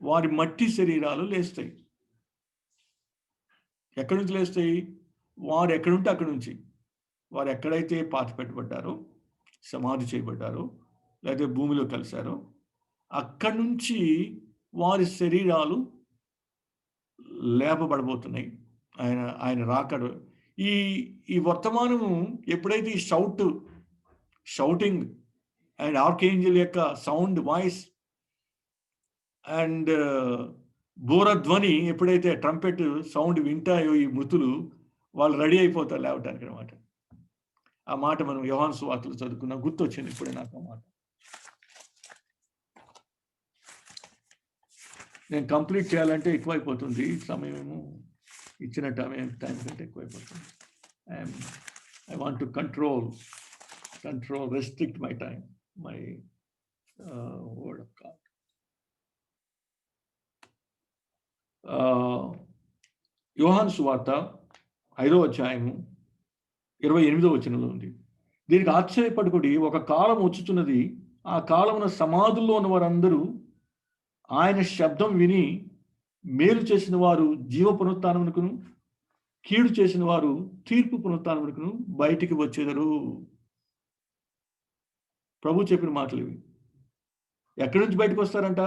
వారి మట్టి శరీరాలు లేస్తాయి. ఎక్కడి నుంచి లేస్తాయి? వారు ఎక్కడుంటే అక్కడి నుంచి, వారు ఎక్కడైతే పాతి పెట్టబడ్డారో, సమాధి చేయబడ్డారో, లేకపోతే భూమిలో కలిశారో, అక్కడి నుంచి వారి శరీరాలు లేపబడబోతున్నాయి. ఆయన రాకడు. ఈ వర్తమానము ఎప్పుడైతే ఈ షౌటింగ్ అండ్ ఆర్కేంజల్ యొక్క సౌండ్ వాయిస్ అండ్ బోరధ్వని ఎప్పుడైతే ట్రంపెట్ సౌండ్ వింటాయో ఈ మృతులు, వాళ్ళు రెడీ అయిపోతారు లేవటానికి అనమాట. ఆ మాట మనం యోహాను సువార్తలో చదువుకున్నా, గుర్తొచ్చింది ఇప్పుడే నాకు ఆ మాట. నేను కంప్లీట్ చేయాలంటే ఎక్కువైపోతుంది సమయము, ఇచ్చిన టైం కంటే ఎక్కువైపోతుంది. I want to control, restrict my time, my word of God. యోహాను సువార్త 5వ అధ్యాయము 28వ వచనంలో ఉంది. దీనికి ఆశ్చర్యపడుకుడి, ఒక కాలం వచ్చుతున్నది, ఆ కాలమున సమాధుల్లో ఉన్న వారందరూ ఆయన శబ్దం విని మేలు చేసిన వారు జీవ పునరుత్థానమునకును, కీడు చేసిన వారు తీర్పు పునరుత్థానమునకును బయటికి వచ్చేదరు. ప్రభు చెప్పిన మాటలు ఇవి. ఎక్కడి నుంచి బయటకు వస్తారంట?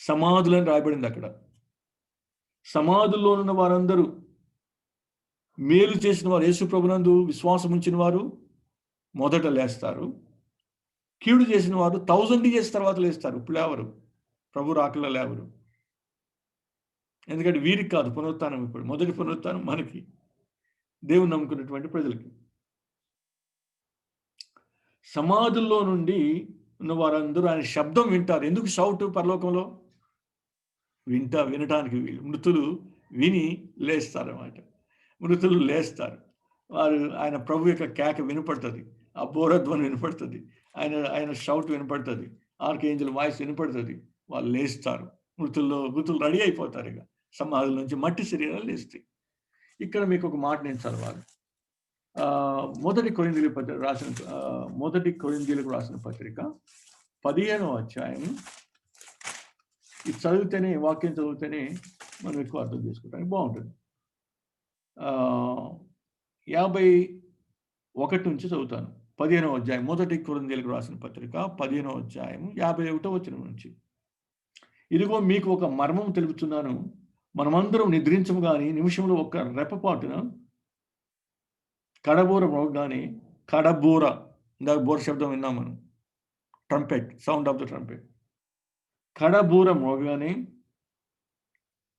సమాధులని రాయబడింది అక్కడ. సమాధుల్లో ఉన్న వారందరూ, మేలు చేసిన వారు, యేసు ప్రభునందు విశ్వాసం ఉంచిన వారు మొదట లేస్తారు. కీడు చేసిన వారు 1000 years తర్వాత లేస్తారు. ఇప్పుడు లేవరు, ప్రభు రాకలో లేవరు. ఎందుకంటే వీరికి కాదు పునరుత్థానం. ఇప్పుడు మొదటి పునరుత్థానం మనకి, దేవుని నమ్ముకున్నటువంటి ప్రజలకి. సమాధుల్లో నుండి ఉన్న వారందరూ ఆయన శబ్దం వింటారు. ఎందుకు షౌట్ పరలోకంలో? వినటానికి వీళ్ళు మృతులు విని లేస్తారన్నమాట. మృతులు లేస్తారు. ఆయన ప్రభు యొక్క కేక వినపడుతుంది, ఆ బోరధ్వని వినపడుతుంది, ఆయన షౌట్ వినపడుతుంది, ఆర్కేంజల్ వాయిస్ వినపడుతుంది. వాళ్ళు లేస్తారు. మృతులు రెడీ అయిపోతారు. ఇక సమాధుల నుంచి మట్టి శరీరాలు లేస్తాయి. ఇక్కడ మీకు ఒక మాట నేను చదవాలి. మొదటి కొరింథీయులకు రాసిన పత్రిక 15వ అధ్యాయం. ఇది చదివితేనే, వాక్యం చదివితేనే మనం ఎక్కువ అర్థం చేసుకోవడానికి బాగుంటుంది. 51 నుంచి చదువుతాను. 15వ అధ్యాయం, మొదటి కొరింథీయులకు రాసిన పత్రిక 15వ అధ్యాయం 51వ వచనం నుంచి. ఇదిగో మీకు ఒక మర్మం తెలుపుతున్నాను, మనమందరం నిద్రించము గాని నిమిషంలో ఒక రెప్పపాటున కడబూర మ్రోగగానే, ఇందాక బోర శబ్దం విన్నాం మనం, trumpet, sound of the trumpet. కడబూర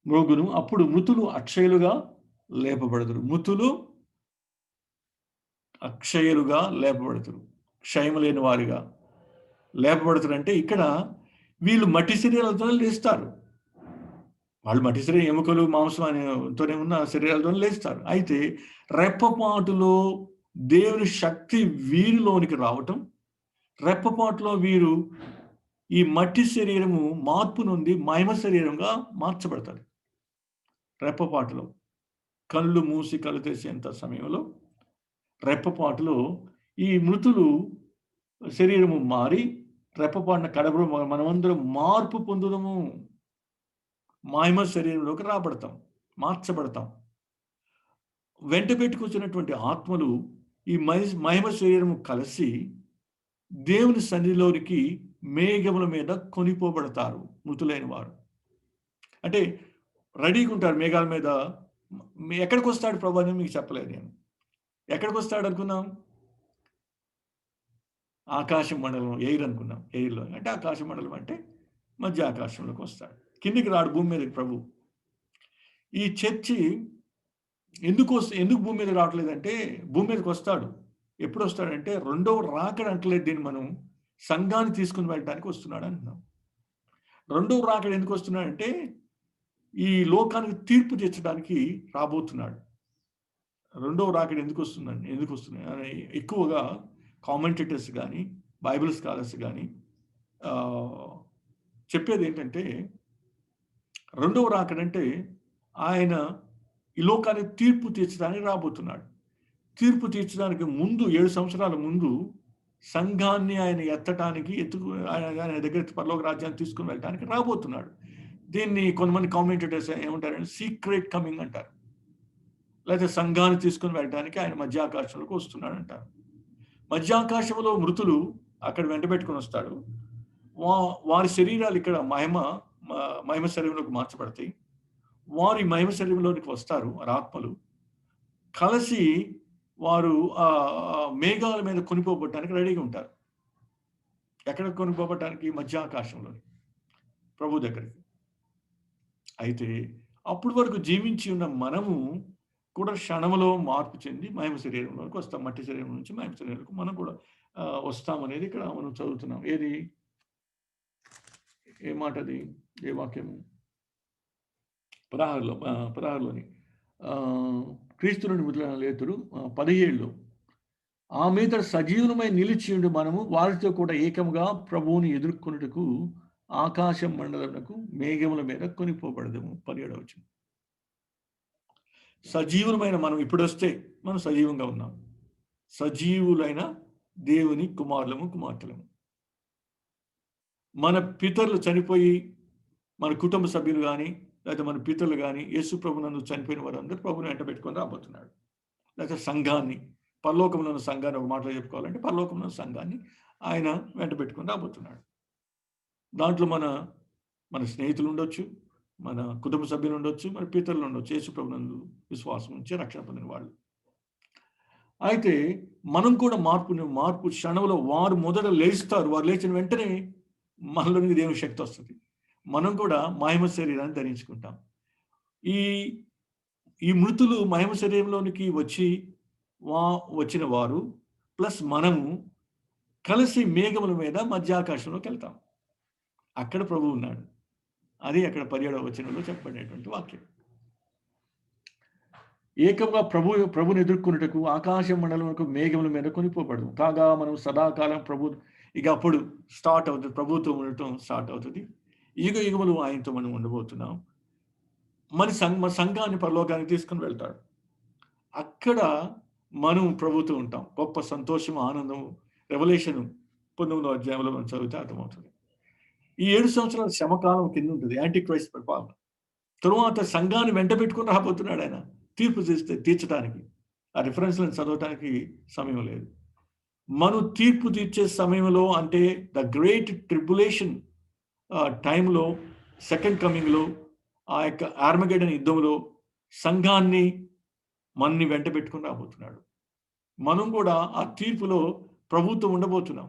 మ్రోగును, అప్పుడు మృతులు అక్షయులుగా లేపబడదురు. మృతులు అక్షయులుగా లేపబడతారు, క్షయము లేని వారిగా లేపబడతారు. అంటే ఇక్కడ వీళ్ళు మట్టి శరీరాలతో లేస్తారు. వాళ్ళు మట్టి శరీరం, ఎముకలు మాంసంతోనే ఉన్న శరీరాలతో లేస్తారు. అయితే రెప్పపాటులో దేవుని శక్తి వీరిలోనికి రావటం, రెప్పపాటులో వీరు ఈ మట్టి శరీరము మార్పు నుండి మహిమ శరీరంగా మార్చబడతారు. రెప్పపాటులో, కళ్ళు మూసి కళ్ళు తెరిచేంత సమయంలో రెప్పపాటులో ఈ మృతులు శరీరము మారి, రెప్పపాటున కడబడు మనమందరం మార్పు పొందుదము, మహిమ శరీరంలోకి మార్చబడతాం. వెంట పెట్టుకొచ్చినటువంటి ఆత్మలు ఈ మహిమ శరీరము కలిసి దేవుని సన్నిధిలోనికి మేఘముల మీద కొనిపోబడతారు మృతులైన వారు. అంటే రెడీగా ఉంటారు మేఘాల మీద. ఎక్కడికి వస్తాడు ప్రభు అని మీకు చెప్పలేదు నేను. ఎక్కడికి వస్తాడు అనుకున్నాం? ఆకాశ మండలం, ఎయిర్ అనుకున్నాం. ఎయిర్‌లో అంటే ఆకాశ మండలం అంటే మధ్య ఆకాశంలోకి వస్తాడు. కిందికి రాడు భూమి మీదకి ప్రభు. ఈ చర్చి ఎందుకు భూమి మీద రావట్లేదంటే, భూమి మీదకి వస్తాడు. ఎప్పుడు వస్తాడంటే రెండవ రాకడ అంటలేదు దీన్ని మనం, సంఘాన్ని తీసుకొని వెళ్ళడానికి వస్తున్నాడు అంటున్నాం. రెండవ రాకడ ఎందుకు వస్తున్నాడంటే ఈ లోకానికి తీర్పు తీర్చడానికి రాబోతున్నాడు. రెండవ రాకడ ఎందుకు వస్తున్నాయి అని ఎక్కువగా కామెంటేటర్స్ కానీ, బైబిల్ స్కాలర్స్ కానీ చెప్పేది ఏంటంటే, రెండవ రాకడంటే ఆయన ఈ లోకానికి తీర్పు తీర్చడానికి రాబోతున్నాడు. తీర్పు తీర్చడానికి ముందు 7 సంవత్సరాల ముందు సంఘాన్ని ఆయన ఎత్తటానికి ఆయన దగ్గర పరలోక రాజ్యాన్ని తీసుకుని వెళ్ళడానికి రాబోతున్నాడు. దీన్ని కొంతమంది కామెంటేటర్స్ ఏమంటారంటే సీక్రెట్ కమింగ్ అంటారు. లేకపోతే సంఘాన్ని తీసుకుని వెళ్ళడానికి ఆయన మధ్యాకాశంలోకి వస్తున్నాడు అంటారు. మధ్యాకాశంలో మృతులు అక్కడ వెంటబెట్టుకుని వస్తాడు. వారి శరీరాలు ఇక్కడ మహిమ శరీరంలోకి మార్చబడతాయి. వారి మహిమ శరీరంలోనికి వస్తారు ఆత్మలు కలిసి. వారు మేఘాల మీద కొనిపోబట్టడానికి రెడీగా ఉంటారు. ఎక్కడ కొనిపోబట్టడానికి? మధ్యాకాశంలోని ప్రభు దగ్గరికి. అయితే అప్పటి వరకు జీవించి ఉన్న మనము కూడా క్షణంలో మార్పు చెంది మహిమ శరీరంలోకి వస్తాం. మట్టి శరీరం నుంచి మహిమ శరీరంలోకి మనం కూడా వస్తామనేది ఇక్కడ మనం చదువుతున్నాం. ఏది ఏ మాట అది? ఏ వాక్యము? పదహారులోని క్రీస్తు నుండి మొదలైన లేతుడు 17లో ఆ మీద సజీవమై నిలిచియుండి మనము వారితో కూడా ఏకముగా ప్రభువుని ఎదుర్కొనుటకు ఆకాశం మండలమునకు మేఘముల మీద కొనిపోబడదము. 17వ వచనం. సజీవులమైన మనం ఇప్పుడు వస్తే మనం సజీవంగా ఉన్నాం. సజీవులైన దేవుని కుమారులము కుమార్తెలము. మన పితరులు చనిపోయి, మన కుటుంబ సభ్యులు కానీ లేకపోతే మన పితరులు కానీ యేసు ప్రభునందు చనిపోయిన వారందరూ ప్రభుని వెంట పెట్టుకొని రాబోతున్నాడు. లేకపోతే సంఘాన్ని, పరలోకంలో ఉన్న సంఘాన్ని, ఒక మాటలో చెప్పుకోవాలంటే పరలోకంలో ఉన్న సంఘాన్ని ఆయన వెంట పెట్టుకొని రాబోతున్నాడు. దాంట్లో మన స్నేహితులు ఉండొచ్చు, మన కుటుంబ సభ్యులు ఉండొచ్చు, మన పితరులు ఉండొచ్చు, యేసు ప్రభునందు విశ్వాసం నుంచి రక్షణ పొందిన వాళ్ళు. అయితే మనం కూడా మార్పు క్షణంలో వారు మొదట లేస్తారు. వారు లేచిన వెంటనే మనలోనికి దేవుని శక్తి వస్తుంది. మనం కూడా మహిమ శరీరాన్ని ధరించుకుంటాం. ఈ మృతులు మహిమ శరీరంలోనికి వచ్చిన వారు ప్లస్ మనము కలిసి మేఘముల మీద మధ్యాకాశంలోకి వెళ్తాం. అక్కడ ప్రభువు ఉన్నాడు. అది అక్కడ 17వ వచనంలో చెప్పబడినటువంటి వాక్యం. ఏకంగా ప్రభుని ఎదుర్కొనుటకు ఆకాశ మండలమునకు మేఘముల మీద కొనిపోబడదు. కాగా మనం సదాకాలం ఇక అప్పుడు స్టార్ట్ అవుతుంది, ప్రభుత్వం ఉండటం స్టార్ట్ అవుతుంది. యుగములు ఆయనతో మనం ఉండబోతున్నాం. మన సంఘాన్ని పరలోకానికి తీసుకుని వెళ్తాడు. అక్కడ మనం ప్రభుతో ఉంటాం. గొప్ప సంతోషం, ఆనందం, రెవల్యూషన్ 19వ అధ్యాయంలో మనం చదివితే అర్థమవుతుంది. ఈ 7 సంవత్సరాల శ్రమకాలం కింద ఉంటుంది యాంటీ క్రైస్ట్ పరిపాలన. తరువాత సంఘాన్ని వెంట పెట్టుకుని రాబోతున్నాడు ఆయన తీర్పు తీర్చడానికి. ఆ రిఫరెన్స్లను చదవటానికి సమయం లేదు. మనం తీర్పు తీర్చే సమయంలో అంటే ద గ్రేట్ ట్రిబులేషన్ టైంలో, సెకండ్ కమింగ్లో, ఆ యొక్క ఆర్మగెడన్ యుద్ధంలో సంఘాన్ని మనని వెంట పెట్టుకుని రాబోతున్నాడు. మనం కూడా ఆ తీర్పులో ప్రభుత్వం ఉండబోతున్నాం.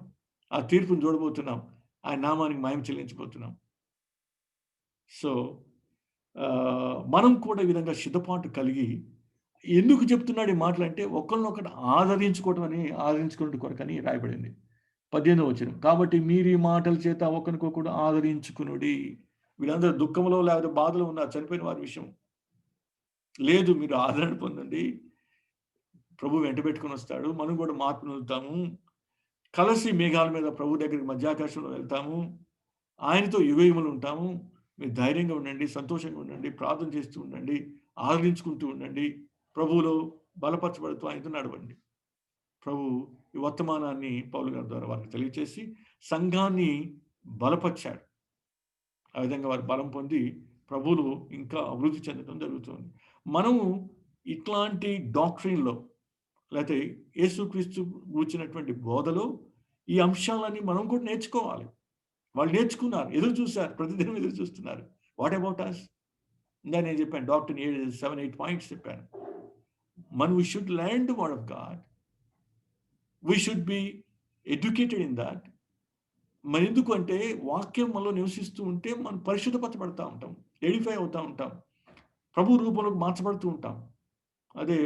ఆ తీర్పును చూడబోతున్నాం. ఆయన నామానికి మహిమ చెల్లించబోతున్నాం. సో మనం కూడా ఈ విధంగా సిద్ధపాటు కలిగి, ఎందుకు చెప్తున్నాడు ఈ మాటలు అంటే ఒకరినొకరు ఆదరించుకునే కొరకని రాయబడింది. 18వ వచనం. కాబట్టి మీరు ఈ మాటల చేత ఒకరికొకడు ఆదరించుకునుడి. వీళ్ళందరూ దుఃఖంలో లేకపోతే బాధలో ఉన్నారు, చనిపోయిన వారి విషయం లేదు. మీరు ఆదరణ పొందండి. ప్రభు వెంట పెట్టుకుని వస్తాడు. మనం కూడా మార్పు పొందుతాము. కలిసి మేఘాల మీద ప్రభు దగ్గరికి మధ్యాకాశంలో వెళ్తాము. ఆయనతో యుగయుగములు ఉంటాము. మీరు ధైర్యంగా ఉండండి, సంతోషంగా ఉండండి, ప్రార్థన చేస్తూ ఉండండి, ఆదరించుకుంటూ ఉండండి, ప్రభువులో బలపరచబడుతూ ఆయనతో నడవండి. ప్రభు ఈ వర్తమానాన్ని పౌలు గారి ద్వారా వారికి తెలియచేసి సంఘాన్ని బలపరిచాడు. ఆ విధంగా వారు బలం పొంది ప్రభువులు ఇంకా అభివృద్ధి చెందడం జరుగుతుంది. మనము ఇట్లాంటి డాక్ట్రిన్‌లో లేతే యేసుక్రీస్తు గూర్చినటువంటి బోధలో ఈ అంశాలన్నీ మనం కూడా నేర్చుకోవాలి. వాళ్ళు నేర్చుకున్నారు. ఎదురు చూసారు. ప్రతిదినం ఎదురు చూస్తున్నారు. What about us? ఇందాక నేను చెప్పాను. డాక్టర్‌ని 7, 8 పాయింట్స్ చెప్పాను. We should learn the word of God. We should be educated in that. మరెందుకు అంటే వాక్యం మనలో నివసిస్తూ ఉంటే మనం పరిశుద్ధపరచబడతా ఉంటాం. ఎడిఫై అవుతా ఉంటాం. ప్రభు రూపంలోకి మార్చబడుతూ ఉంటాం. అదే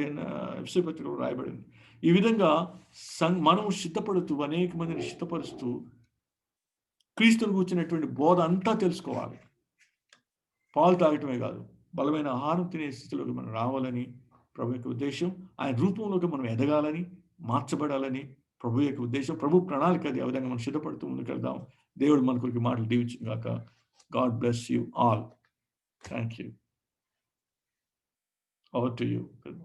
ఎఫెసీ పత్రికలో రాయబడింది. ఈ విధంగా మనం సిద్ధపడుతూ అనేక మందిని సిద్ధపరుస్తూ క్రీస్తును గూర్చినటువంటి బోధ అంతా తెలుసుకోవాలి. పాలు తాగటమే కాదు, బలమైన ఆహారం తినే స్థితిలోకి మనం రావాలని ప్రభు యొక్క ఉద్దేశం. ఆయన రూపంలోకి మనం ఎదగాలని, మార్చబడాలని ప్రభు యొక్క ఉద్దేశం. ప్రభు ప్రణాళిక అది. ఆ విధంగా మనం సిద్ధపడుతూ ముందుకెళ్దాం. దేవుడు మన కొరకు మాటలు దీవించును గాక. God bless you all. Thank you. Over to you.